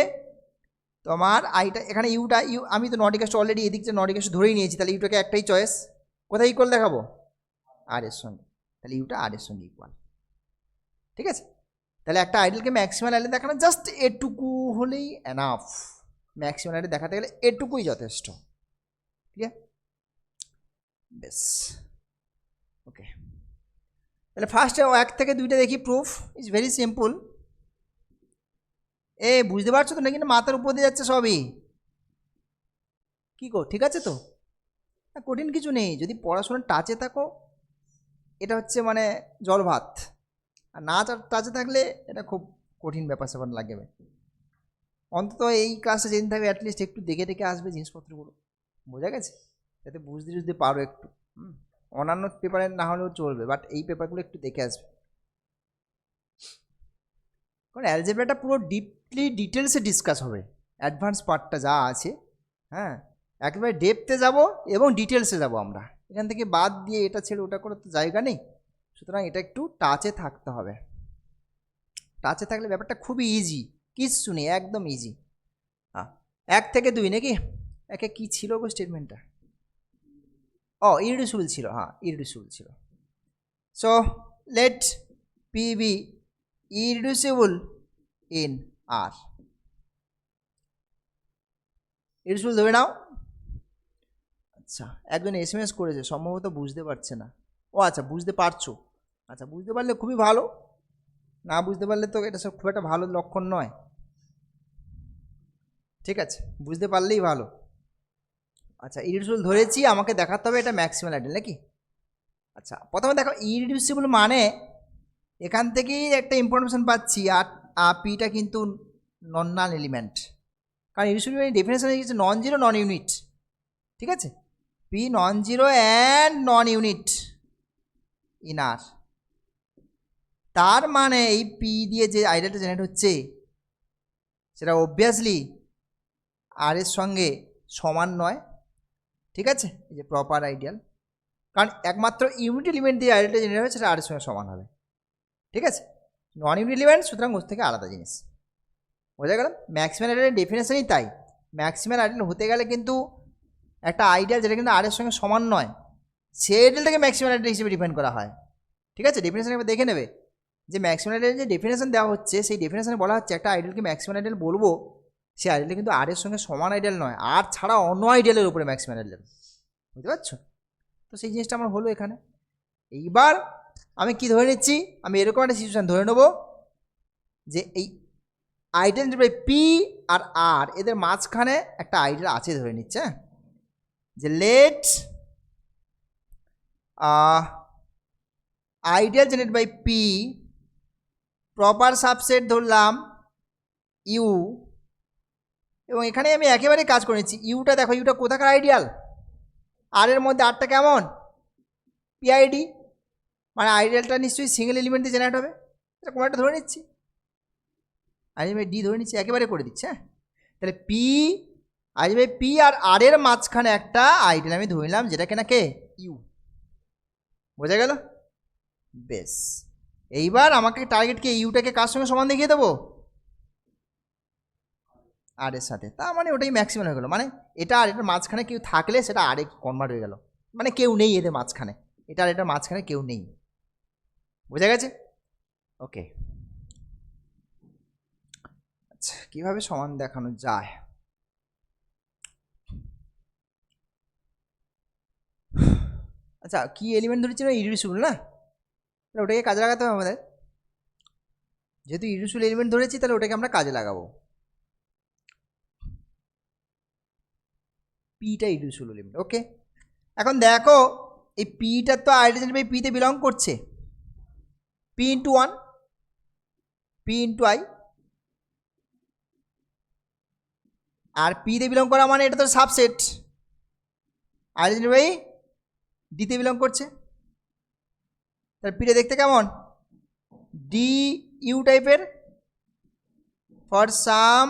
তোমার আইটা, এখানে ইউটা ইউ, আমি তো নট ইকুয়াল টু অলরেডি এদিক যে নট ইকুয়াল টু ধরেই নিয়েছি, তাহলে ইউটাকে একটাই চয়েস, কোথায় ইকুয়াল দেখাবো? আর এর সঙ্গে, তাহলে ইউটা আর এর সঙ্গে ইকুয়াল। ঠিক আছে, তাহলে একটা আইডিয়ালকে ম্যাক্সিমাল আইডিয়াল দেখানো জাস্ট এটুকু হলেই এনাফ। ম্যাক্সিমাল আইডিয়াল দেখাতে গেলে এটুকুই যথেষ্ট। ঠিক আছে, বেশ ওকে। তাহলে ফার্স্টে 1 থেকে 2টা দেখি প্রুফ। Is very simple. বুঝতে পারছো তো নাকি না মাথার উপর দিয়ে যাচ্ছে সবই? কী গো, ঠিক আছে তো? কঠিন কিছু নেই, যদি পড়াশোনার টাচে থাকো এটা হচ্ছে মানে জল ভাত, আর না টাচে থাকলে এটা খুব কঠিন ব্যাপার স্যাপার লাগবে। অন্তত এই ক্লাসে যেদিন থাকবে অ্যাটলিস্ট একটু দেখে দেখে আসবে জিনিসপত্রগুলো, বোঝা গেছে? যাতে বুঝতে পারো একটু। অন্যান্য পেপারে না হলেও চলবে, বাট এই পেপারগুলো একটু দেখে আসবে, কারণ অ্যালজেব্রাটা পুরো ডিপলি ডিটেলসে ডিসকাস হবে। অ্যাডভান্স পার্টটা যা আছে, হ্যাঁ, একেবারে ডেপথে যাব এবং ডিটেলসে যাব আমরা। এখান থেকে বাদ দিয়ে এটা ছেড়ে ওটা করে তো জায়গা নেই, সুতরাং এটা একটু টাচে থাকতে হবে। টাচে থাকলে ব্যাপারটা খুবই ইজি, কিচ্ছু নেই, একদম ইজি। হ্যাঁ, 1 থেকে 2 নাকি? একে কী ছিল গো স্টেটমেন্টটা? ইরিডিউসিবল ছিল, হ্যাঁ ইরিডিউসিবল ছিল। So let P be irreducible in R. Irreducible ধরে নাও। আচ্ছা, একজন SMS করেছে, সম্ভবত বুঝতে পারছে না। আচ্ছা বুঝতে পারছো, আচ্ছা বুঝতে পারলে খুবই ভালো, না বুঝতে পারলে তো এটা সব খুব একটা ভালো লক্ষণ নয়। ঠিক আছে, বুঝতে পারলেই ভালো। আচ্ছা, ইরিডিউসিবল ধরেছি, আমাকে দেখাতে হবে এটা ম্যাক্সিমাল আইডিয়াল নাকি? আচ্ছা, প্রথমে দেখো ইরিডিউসিবল মানে এখান থেকেই একটা ইনফরমেশন পাচ্ছি, আর পিটা কিন্তু নন নাল এলিমেন্ট, কারণ ইরিডিউসিবল ডেফিনেশন হচ্ছে নন জিরো নন ইউনিট। ঠিক আছে, p non zero and non unit in R. তার মানে এই পি দিয়ে যে আইডিয়ালটা জেনারেট হচ্ছে সেটা অবভিয়াসলি আর এর সঙ্গে সমান নয়। ঠিক আছে, এই যে প্রপার আইডিয়াল, কারণ একমাত্র ইউনিট এলিমেন্ট দিয়ে আইডিয়ালটা জেনারেট হবে সেটা আর এর সঙ্গে সমান হবে। ঠিক আছে, নন ইউনিট এলিমেন্ট, সুতরাং ওর থেকে আলাদা জিনিস। বোঝা গেল? ম্যাক্সিমাল আইডিয়ালের ডেফিনেশনই তাই। ম্যাক্সিমাল আইডিয়াল হতে গেলে কিন্তু একটা আইডিয়াল যেটা কিন্তু আর এর সঙ্গে সমান নয়, সেই আইডিয়ালটাকে ম্যাক্সিমাল আইডিয়াল হিসেবে ডিফাইন করা হয়। ঠিক আছে, ডেফিনেশন একবার দেখে নেবে যে ম্যাক্সিমাল আইডিয়াল যে ডেফিনেশন দেওয়া হচ্ছে, সেই ডেফিনেশনে বলা হচ্ছে একটা আইডিয়ালকে ম্যাক্সিমাল আইডিয়াল বলবো, সেই আইডিয়াল কিন্তু আর এর সঙ্গে সমান আইডিয়াল নয়, আর ছাড়া অন্য আইডিয়ালের উপরে ম্যাক্সিমাল আইডিয়াল। বুঝতে পারছো? তো সেই জিনিসটা আমার হলো এখানে। এইবার আমি কি ধরে নিচ্ছি, আমি এরকম একটা সিচুয়েশন ধরে নেবো যে এই আইডিয়াল পি আর আর এদের মাঝখানে একটা আইডিয়াল আছে ধরে নিচ্ছে, হ্যাঁ, যে let ideal generate by P proper subset ধরলাম ইউ, এবং এখানে আমি একেবারে কাজ করে নিচ্ছি। ইউটা দেখো, ইউটা কোথাকার আইডিয়াল? আর এর মধ্যে আরটা কেমন? পিআইডি, মানে আইডিয়ালটা নিশ্চয়ই সিঙ্গেল এলিমেন্ট দিয়ে জেনারেট হবে, এটা কোনো একটা ধরে নিচ্ছি, আইডিয়াল ডি ধরে নিচ্ছি, একেবারে করে দিচ্ছি। হ্যাঁ, তাহলে P ideal P R R এর মাঝখানে একটা আইডিয়াল আমি ধরে নিলাম, যেটা কেনা কে? ইউ। বোঝা গেল? বেশ, এইবার আমাকে টার্গেটকে ইউটাকে কার সঙ্গে সমান দেখিয়ে দেবো? আর এর সাথে। তার মানে ওটাই ম্যাক্সিমাম হয়ে গেলো, মানে এটা আর এটার মাঝখানে কেউ থাকলে সেটা আরে কনভার্ট হয়ে গেল, মানে কেউ নেই এদের মাঝখানে, এটা আর এটার মাঝখানে কেউ নেই। বোঝা গেছে? ওকে, আচ্ছা কীভাবে সমান দেখানো যায়? আচ্ছা, কি এলিমেন্ট ধরেছিল? ইরিডিউসিবল না, ওটাকে কাজে লাগাতে হবে আমাদের। যেহেতু ইরিডিউসিবল এলিমেন্ট ধরেছি, তাহলে ওটাকে আমরা কাজে লাগাবো। পিটা ইরিডিউসিবল এলিমেন্ট, ওকে। এখন দেখো এই পিটা তো আইডিয়াল বাই পিতে বিলং করছে, p into 1, p into I, আর পিতে বিলং করা মানে এটা তো সাবসেট, আইডিয়াল বাই ডিতে বিলং করছে। তার পিটা দেখতে কেমন? ডি ইউ টাইপের, for some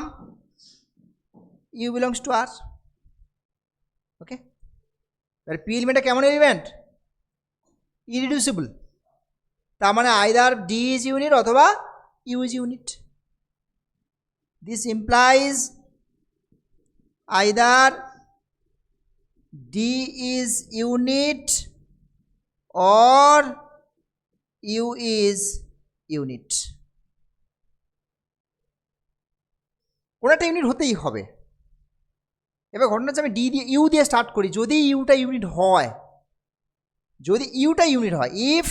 you belongs to R. Okay, এবার পি এলিমেন্টটা কেমন এলিমেন্ট? ইরিডিউসিবল, তার মানে আইদার ডি ইজ ইউনিট অথবা u is unit. This implies either D is unit or you is unit. কোনো একটা ইউনিট হতেই হবে। এবার ঘটনা হচ্ছে আমি ডি দিয়ে ইউ দিয়ে স্টার্ট করি, যদি ইউটা ইউনিট হয়, যদি ইউটা ইউনিট হয়, if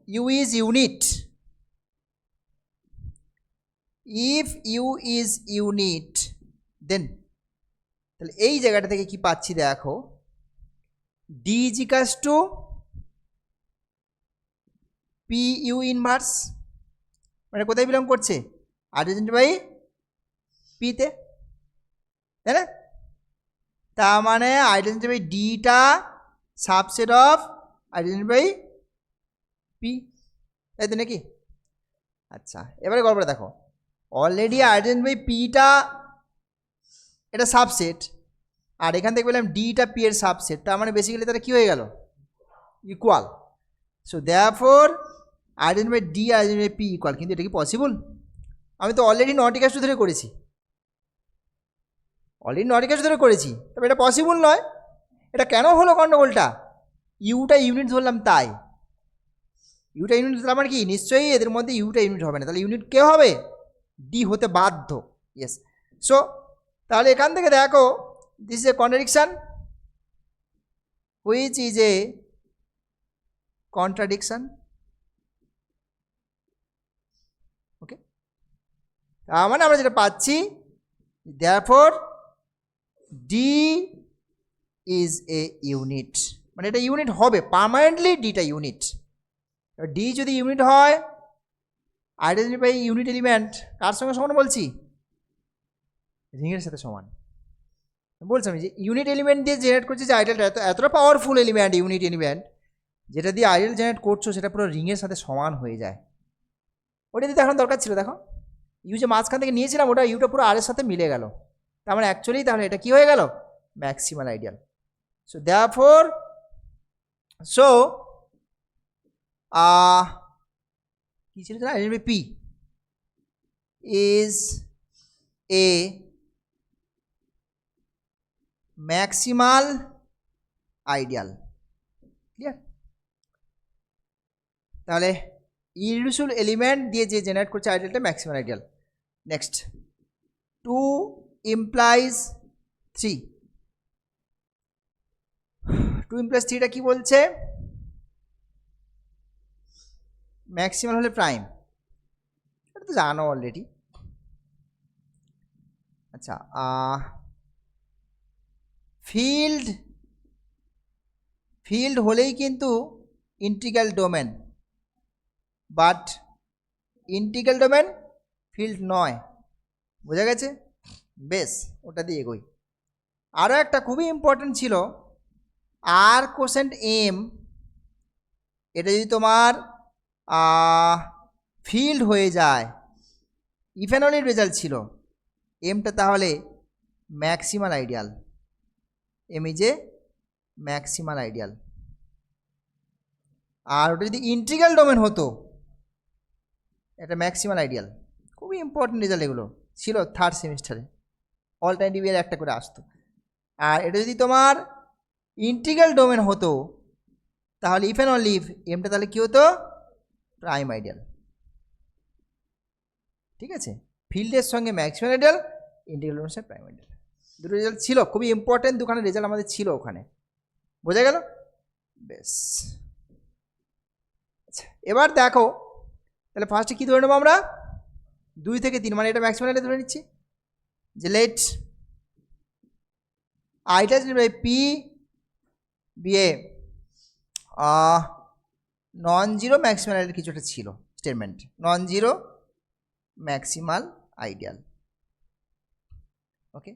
u is unit, if u is unit, then তাহলে এই জায়গাটা থেকে কি পাচ্ছি দেখো, d is equals to p u inverse, মানে কোথায় বিলং করছে? আইডেন্টি বাই পিতে, তাই না? তার মানে আইডেন্টি বাই ডিটা subset of identity by p, তাই তো নাকি? আচ্ছা, এবারে গল্পটা দেখো, অলরেডি আইডেন্টিফাই পিটা এটা সাবসেট, আর এখান থেকে বললাম ডিটা পি এর সাবসেট, তার মানে বেসিক্যালি তারা কী হয়ে গেল, equal. So therefore identify D identify P equal. কিন্তু এটা কি পসিবল? আমি তো অলরেডি নটিকাস্ট ধরে করেছি, তবে এটা পসিবল নয়। এটা কেন হলো গন্ডগোলটা? ইউটা ইউনিট ধরলাম, তাই ইউটা ইউনিট ধরলাম মানে কি, নিশ্চয়ই এদের মধ্যে ইউটা ইউনিট হবে না, তাহলে ইউনিট কে হবে, ডি হতে বাধ্য। ইয়েস। সো তাহলে এখান থেকে দেখো, this is a contradiction, which is a contradiction. Okay, তার মানে আমরা যেটা পাচ্ছি, therefore d is a unit, মানে এটা ইউনিট হবে পার্মানেন্টলি, ডিটা ইউনিট। ডি যদি ইউনিট হয়, আইডেন্টিফাই ইউনিট এলিমেন্ট কার সঙ্গে সমান বলছি, রিংয়ের সাথে সমান। বলছি আমি যে ইউনিট এলিমেন্ট দিয়ে জেনারেট করছি যে আইডেলটা, এতটা পাওয়ারফুল এলিমেন্ট ইউনিট এলিমেন্ট, যেটা দিয়ে আইডেল জেনারেট করছো সেটা পুরো রিংয়ের সাথে সমান হয়ে যায়। ওটা দিতে এখন দরকার ছিল, দেখো ইউ যে মাঝখান থেকে নিয়েছিলাম, ওটা ইউটা পুরো আর এর সাথে মিলে গেল, তার মানে অ্যাকচুয়ালি তাহলে এটা কি হয়ে গেল, ম্যাক্সিমাল আইডিয়াল। সো দেয়ারফর কি ছিল না, identify p is a maximal ideal. Clear? তাহলে ইররিডিউসিবল এলিমেন্ট দিয়ে যে জেনারেট করছে আইডিয়ালটা maximal ideal. Next 2 implies 3। 2 implies 3টা কি বলছে, ম্যাক্সিমাল হলে প্রাইম, এটা তো জানো অলরেডি। আচ্ছা, ফিল্ড হলেই কিন্তু integral domain, but integral domain field নয়, বোঝা গেছে? বেশ, ওটা দিয়ে এগোই। আরও একটা খুবই ইম্পর্টেন্ট ছিল, আর কোসেন্ট এম, এটা যদি তোমার ফিল্ড হয়ে যায়, ইফেনলির রেজাল্ট ছিল, এমটা তাহলে maximal ideal, m is a maximal ideal. আর ওটা যদি ইন্টিগ্রাল ডোমেন হতো, এটা ম্যাক্সিমাল আইডিয়াল। খুবই ইম্পর্টেন্ট রেজাল্ট এগুলো ছিল থার্ড সেমিস্টারে, অল্টারনেটিভ এর একটা করে আসতো। আর এটা যদি তোমার ইন্টিগ্রাল ডোমেন হতো, তাহলে ইফ অ্যান্ড অনলি ইফ এমটা তাহলে কী হতো, প্রাইম আইডিয়াল। ঠিক আছে, ফিল্ডের সঙ্গে ম্যাক্সিমাম আইডিয়াল, ইন্টিগ্রাল ডোমেনের সঙ্গে প্রাইম আইডিয়াল, দুটো রেজাল্ট ছিল, খুবই ইম্পর্টেন্ট দুখানে রেজাল্ট আমাদের ছিল ওখানে, বোঝা গেল? বেশ, আচ্ছা এবার দেখো, তাহলে ফার্স্টে কী ধরে নেবো আমরা, 2 থেকে 3, মানে এটা ম্যাক্সিমাম আইডিয়াল ধরে নিচ্ছি, যে লেট আইটা by p be a non zero maximal ideal, কিছু একটা ছিল statement, non zero maximal ideal. Okay,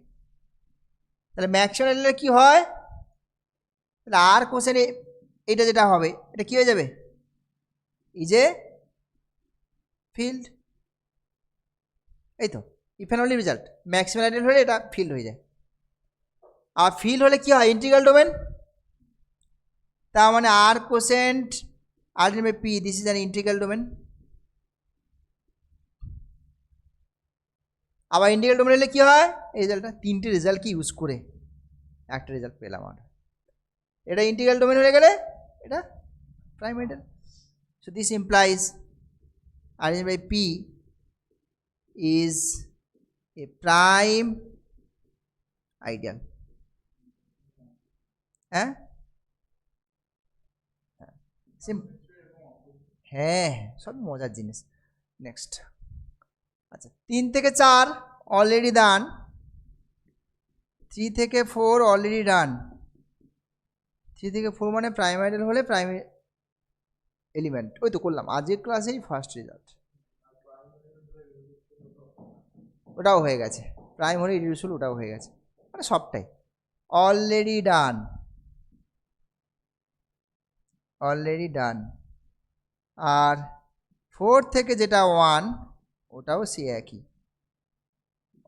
তাহলে ম্যাক্সিমাল আইডিয়াল কি হয়, তাহলে আর কোশ্চেনে এটা যেটা হবে, এটা কি হয়ে যাবে, ইজ এ ফিল্ড। এই তো if and only result, maximal ideal হলে এটা ফিল্ড হয়ে যায়। আর ফিল্ড হলে কি হয়, ইন্টিগ্রাল ডোমেন, তার মানে R quotient ultimate p, this is an integral domain. আবার ইন্টিগ্রাল ডোমেন হলে কী হয়, এই রেজাল্টটা, 3টে রেজাল্টকে ইউজ করে একটা রেজাল্ট পেলাম। আর এটা ইন্টিগ্রাল ডোমেন হয়ে গেলে এটা prime ideal. So this implies R by P is a prime ideal. হ্যাঁ, হ্যাঁ সব মজার জিনিস। নেক্সট, আচ্ছা 3 থেকে 4 অলরেডি ডান, 3 থেকে 4 অলরেডি ডান। 3 থেকে 4 মানে প্রাইম আইডিয়াল হলে প্রাইম এলিমেন্ট, ওই তো করলাম আজকের ক্লাসেই ফার্স্ট রেজাল্ট, ওটাও হয়ে গেছে, প্রাইম হলে ইররিডিউসিবল, ওটাও হয়ে গেছে, মানে সবটাই অলরেডি ডান, অলরেডি ডান। আর 4 থেকে যেটা 1, ওটাও সে একই,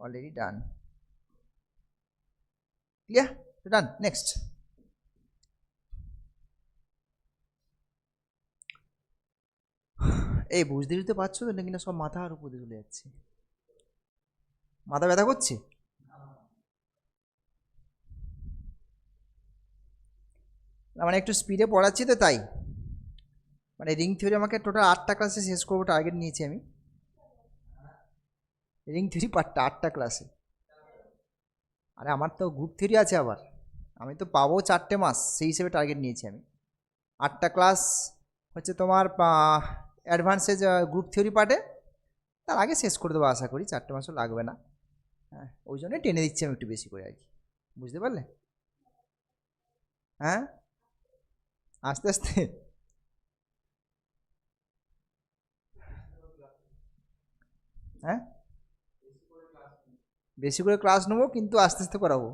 অলরেডি ডান। ক্লিয়ার? ডান। নেক্সট, এই বুঝতে বুঝতে পারছো তো নাকি না? সব মাথার উপরে চলে যাচ্ছে, মাথা ব্যথা করছে। মানে একটু স্পিডে পড়াচ্ছি তো তাই। মানে রিং থিওরি আমাকে টোটাল 8টা ক্লাসে শেষ করবো টার্গেট নিয়েছি আমি। রিং থিওরি পার্টটা 8টা ক্লাসে। আরে আমার তো গ্রুপ থিওরি আছে আবার, আমি তো পাবো 4টে মাস, সেই হিসেবে টার্গেট নিয়েছি আমি। 8টা ক্লাস হচ্ছে তোমার অ্যাডভান্সেজ গ্রুপ থিওরি পার্টে, তার আগে শেষ করে দেবো আশা করি, 4টে মাসও লাগবে না। হ্যাঁ, ওই জন্যই টেনে দিচ্ছি আমি একটু বেশি করে আর কি, বুঝতে পারলে? হ্যাঁ, আস্তে আস্তে। হ্যাঁ, বেশি করে ক্লাস নেবো কিন্তু আস্তে আস্তে করাবো।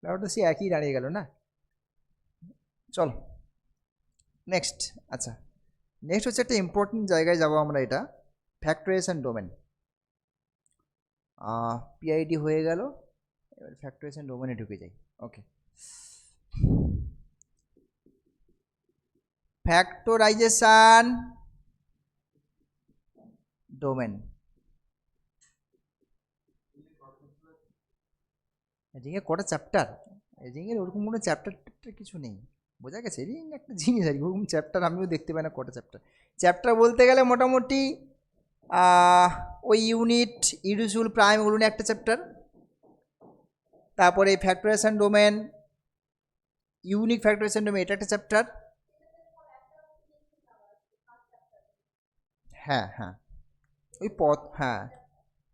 ব্যাপারটা সে একই দাঁড়িয়ে গেল না। চলো নেক্সট। আচ্ছা, নেক্সট হচ্ছে একটা ইম্পর্টেন্ট জায়গায় যাবো আমরা, এটা ফ্যাক্টরাইজেশন ডোমেন। পিআইডি হয়ে গেল, এবার ফ্যাক্টরাইজেশন ডোমেনে ঢুকে যাই। ওকে, ফ্যাক্টরাইজেশন ডোমেন। রিংয়ে কটা চ্যাপ্টার? রিংয়ের ওরকম কোনো চ্যাপ্টার কিছু নেই, বোঝা গেছে? রিং একটা জিনিস আর কি, ওরকম চ্যাপ্টার আমিও দেখতে পাই না কটা চ্যাপ্টার। চ্যাপ্টার বলতে গেলে মোটামুটি ওই ইউনিট, ইরিডিউসিবল প্রাইম, ওগুলো নিয়ে একটা চ্যাপ্টার। তারপরে factorisation domain, unique factorisation domain, এটা একটা চ্যাপ্টার। হ্যাঁ হ্যাঁ, ওই পথ, হ্যাঁ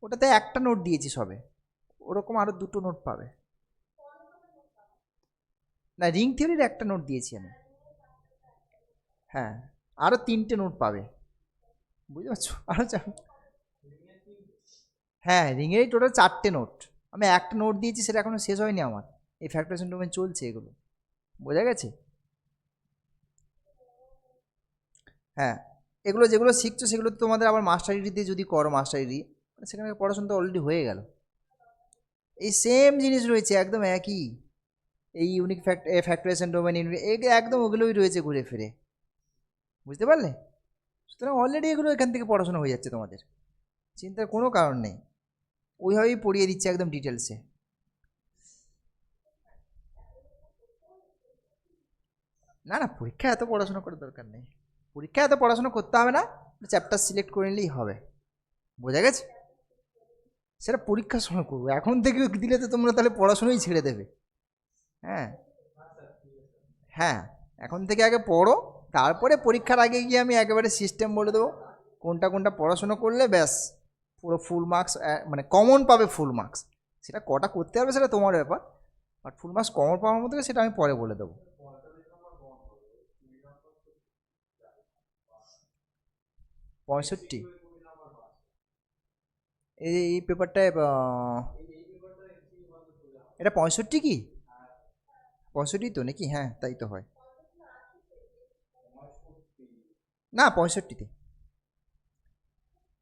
ওটাতে একটা নোট দিয়েছি সবে, ওরকম আরও 2টো নোট পাবে। না, রিং থিওরির একটা নোট দিয়েছি আমি। হ্যাঁ, আরও 3টে নোট পাবে, বুঝতে পারছো? আরও হ্যাঁ, রিংয়েরই টোটাল 4টে নোট, আমি একটা নোট দিয়েছি, সেটা এখনও শেষ হয়নি আমার। এই ফ্যাক্টরাইজেশন ডোমেন চলছে এগুলো, বোঝা গেছে? হ্যাঁ, এগুলো যেগুলো শিখছো সেগুলো তোমাদের আবার মাস্টার ডিগ্রি দিয়ে যদি করো, মাস্টার ডিগ্রি সেখানে পড়াশোনা তো অলরেডি হয়ে গেল। এই সেম জিনিস রয়েছে একদম একই, এই ইউনিক ফ্যাক্টরাইজেশন ডোমেন, একদম ওগুলোই রয়েছে ঘুরে ফিরে, বুঝতে পারলে? সুতরাং অলরেডি এগুলো এখান থেকে পড়াশোনা হয়ে যাচ্ছে তোমাদের, চিন্তার কোনো কারণ নেই, ওইভাবেই পড়িয়ে দিচ্ছে একদম ডিটেলসে। না না, পরীক্ষা এত পড়াশোনা করার দরকার নেই, পরীক্ষা এত পড়াশোনা করতে হবে না, চ্যাপ্টার সিলেক্ট করে নিলেই হবে, বোঝা গেছে? সেটা পরীক্ষার সময় করবো, এখন থেকে দিলে তো তোমরা তাহলে পড়াশোনাই ছেড়ে দেবে। হ্যাঁ হ্যাঁ, এখন থেকে আগে পড়ো, তারপরে পরীক্ষার আগে গিয়ে আমি একেবারে সিস্টেম বলে দেবো কোনটা কোনটা পড়াশোনা করলে ব্যাস পুরো ফুল মার্কস, মানে কমন পাবে ফুল মার্কস। সেটা কটা করতে হবে সেটা তোমার ব্যাপার, বাট ফুল মার্কস কমন পাওয়ার মতো সেটা আমি পরে বলে দেবো। 65? এই পেপারটায় এটা 65 কি? 65 তো নাকি? হ্যাঁ তাই তো হয়। না, 65তে।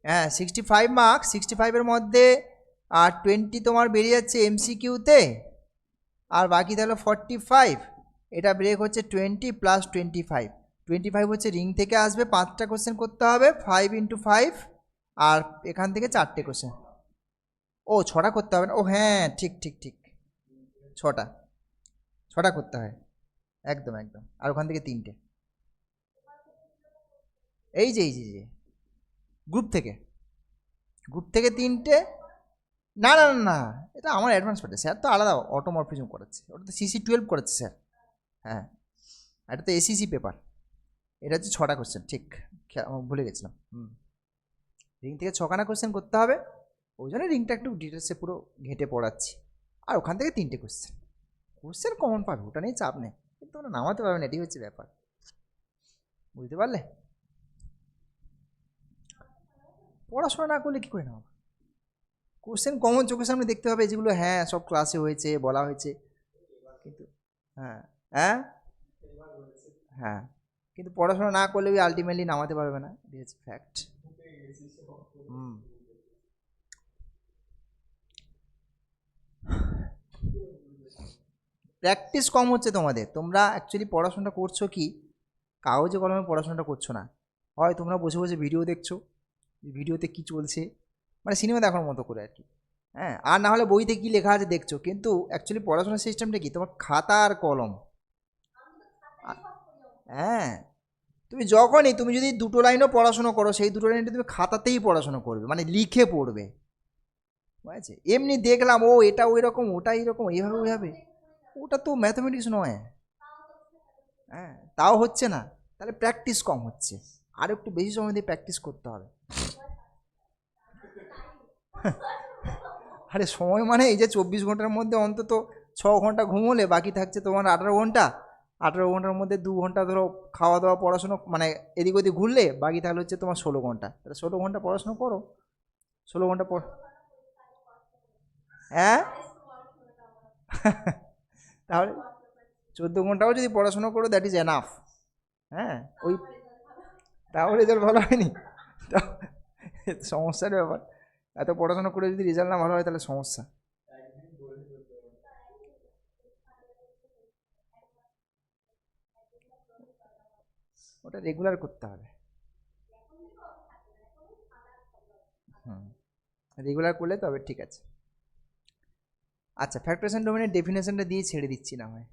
হ্যাঁ, 65 মার্কস, 65-এর মধ্যে 20 তোমার বেরিয়ে যাচ্ছে এমসিকিউতে, আর বাকি তাহলে 45। এটা ব্রেক হচ্ছে 20 প্লাস 25, 25 হচ্ছে রিং থেকে আসবে, 5টা কোশ্চেন করতে হবে, 5 × 5, আর এখান থেকে 4টে কোশ্চেন। ও 6টা করতে হবে না, ও হ্যাঁ ঠিক ঠিক ঠিক, 6টা, 6টা করতে হয়, একদম একদম, আর ওখান থেকে 3টে। এই যে গ্রুপ থেকে, গ্রুপ থেকে 3টে। না না না না, এটা আমার অ্যাডভান্স পার্টে, স্যার তো আলাদা অটোমরফিজম করাচ্ছে, ওটা তো CC12 করাচ্ছে স্যার। হ্যাঁ, এটা তো ACC পেপার, এটা হচ্ছে 6টা কোশ্চেন, ঠিক ভুলে গেছিলাম। রিং থেকে 6খানা কোশ্চেন করতে হবে, ওই জন্য রিংটা একটু ডিটেলসে পুরো ঘেঁটে পড়াচ্ছি, আর ওখান থেকে 3টে কোশ্চেন, কোশ্চেন কমন পাবে, ওটা নিয়ে চাপ নেই, কিন্তু ওরা নামাতে পারবে না, এটাই হচ্ছে ব্যাপার, বুঝতে পারলে? পড়াশোনা না করলে কী করে নামাবো? কোশ্চেন কমন চোখের সামনে দেখতে হবে, যেগুলো হ্যাঁ সব ক্লাসে হয়েছে, বলা হয়েছে, কিন্তু হ্যাঁ হ্যাঁ হ্যাঁ, কিন্তু পড়াশোনা না করলে আলটিমেটলি নামাতে পারবে না, এটা হচ্ছে ফ্যাক্ট। হুম। প্র্যাকটিস কম হচ্ছে তোমাদের। তোমরা অ্যাকচুয়ালি পড়াশোনাটা করছো কি, কাগজে কলমে পড়াশোনাটা করছো না। হয় তোমরা বসে বসে ভিডিও দেখছো, ভিডিওতে কি চলছে, মানে সিনেমা দেখার মতো করে আর কি। হ্যাঁ, আর না হলে বইতে কি লেখা আছে দেখছো, কিন্তু অ্যাকচুয়ালি পড়াশোনার সিস্টেমটা কি, তোমার খাতা আর কলম। হ্যাঁ, তুমি যদি দুটো লাইনও পড়াশোনা করো, সেই দুটো লাইনটা তুমি খাতাতেই পড়াশোনা করবে, মানে লিখে পড়বে। ঠিক আছে, এমনি দেখলাম ও এটা ওই রকম, ওটা এইরকম, এইভাবে ওইভাবে, ওটা তো ম্যাথামেটিক্স নয়। হ্যাঁ, তাও হচ্ছে না, তাহলে প্র্যাকটিস কম হচ্ছে। আর একটু বেশি সময় দিয়ে প্র্যাকটিস করতে হবে। আরে সময় মানে এই যে 24 ঘন্টার মধ্যে অন্তত 6 ঘন্টা ঘুমোলে, বাকি থাকছে তোমার 18 ঘন্টা। 18 ঘন্টার মধ্যে 2 ঘন্টা ধরো খাওয়া দাওয়া পড়াশোনা, মানে এদিক ওদিক ঘুরলে, বাকি তাহলে হচ্ছে তোমার 16 ঘন্টা। তাহলে 16 ঘন্টা পড়াশোনা করো। 16 ঘন্টা পড়। হ্যাঁ। তাহলে 14 ঘন্টাও যদি পড়াশোনা করো, দ্যাট ইজ এনাফ। হ্যাঁ, ওই, তাও রেজাল্ট ভালো হয়নি, তাও সমস্যার ব্যাপার। এত পড়াশোনা করে যদি রেজাল্ট না ভালো হয়, তাহলে সমস্যা। ওটা রেগুলার করতে হবে। হুম, রেগুলার করলে তবে ঠিক আছে। আচ্ছা, ফ্যাক্টরেশন ডোমেনের ডেফিনেশনটা দিয়ে ছেড়ে দিচ্ছি না হয়,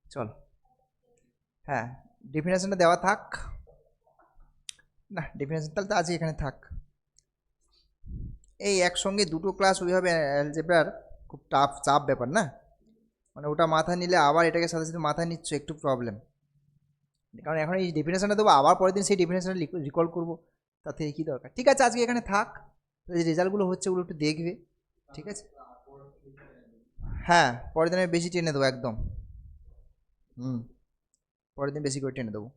চল। হ্যাঁ, ডেফিনেশনটা দেওয়া থাক। না, ডেফিনেশন তাহলে তো আজকে এখানে থাক। এই একসঙ্গে দুটো ক্লাস ওইভাবে অ্যালজেব্রার খুব টাফ চাপ ব্যাপার না, মানে ওটা মাথা নিলে আবার এটাকে সাথে সাথে মাথায় নিচ্ছ, একটু প্রবলেম। কারণ এখন এই ডেফিনেশনটা দেবো, আবার পরের দিন সেই ডেফিনেশনটা রিকল করবো, তাতে কি দরকার। ঠিক আছে, আজকে এখানে থাক। যে রেজাল্টগুলো হচ্ছে ওগুলো একটু দেখবে। ঠিক আছে। হ্যাঁ, পরের দিন আমি বেশি টেনে দেবো একদম। হুম, পরের দিন বেশি করে টেনে দেবো।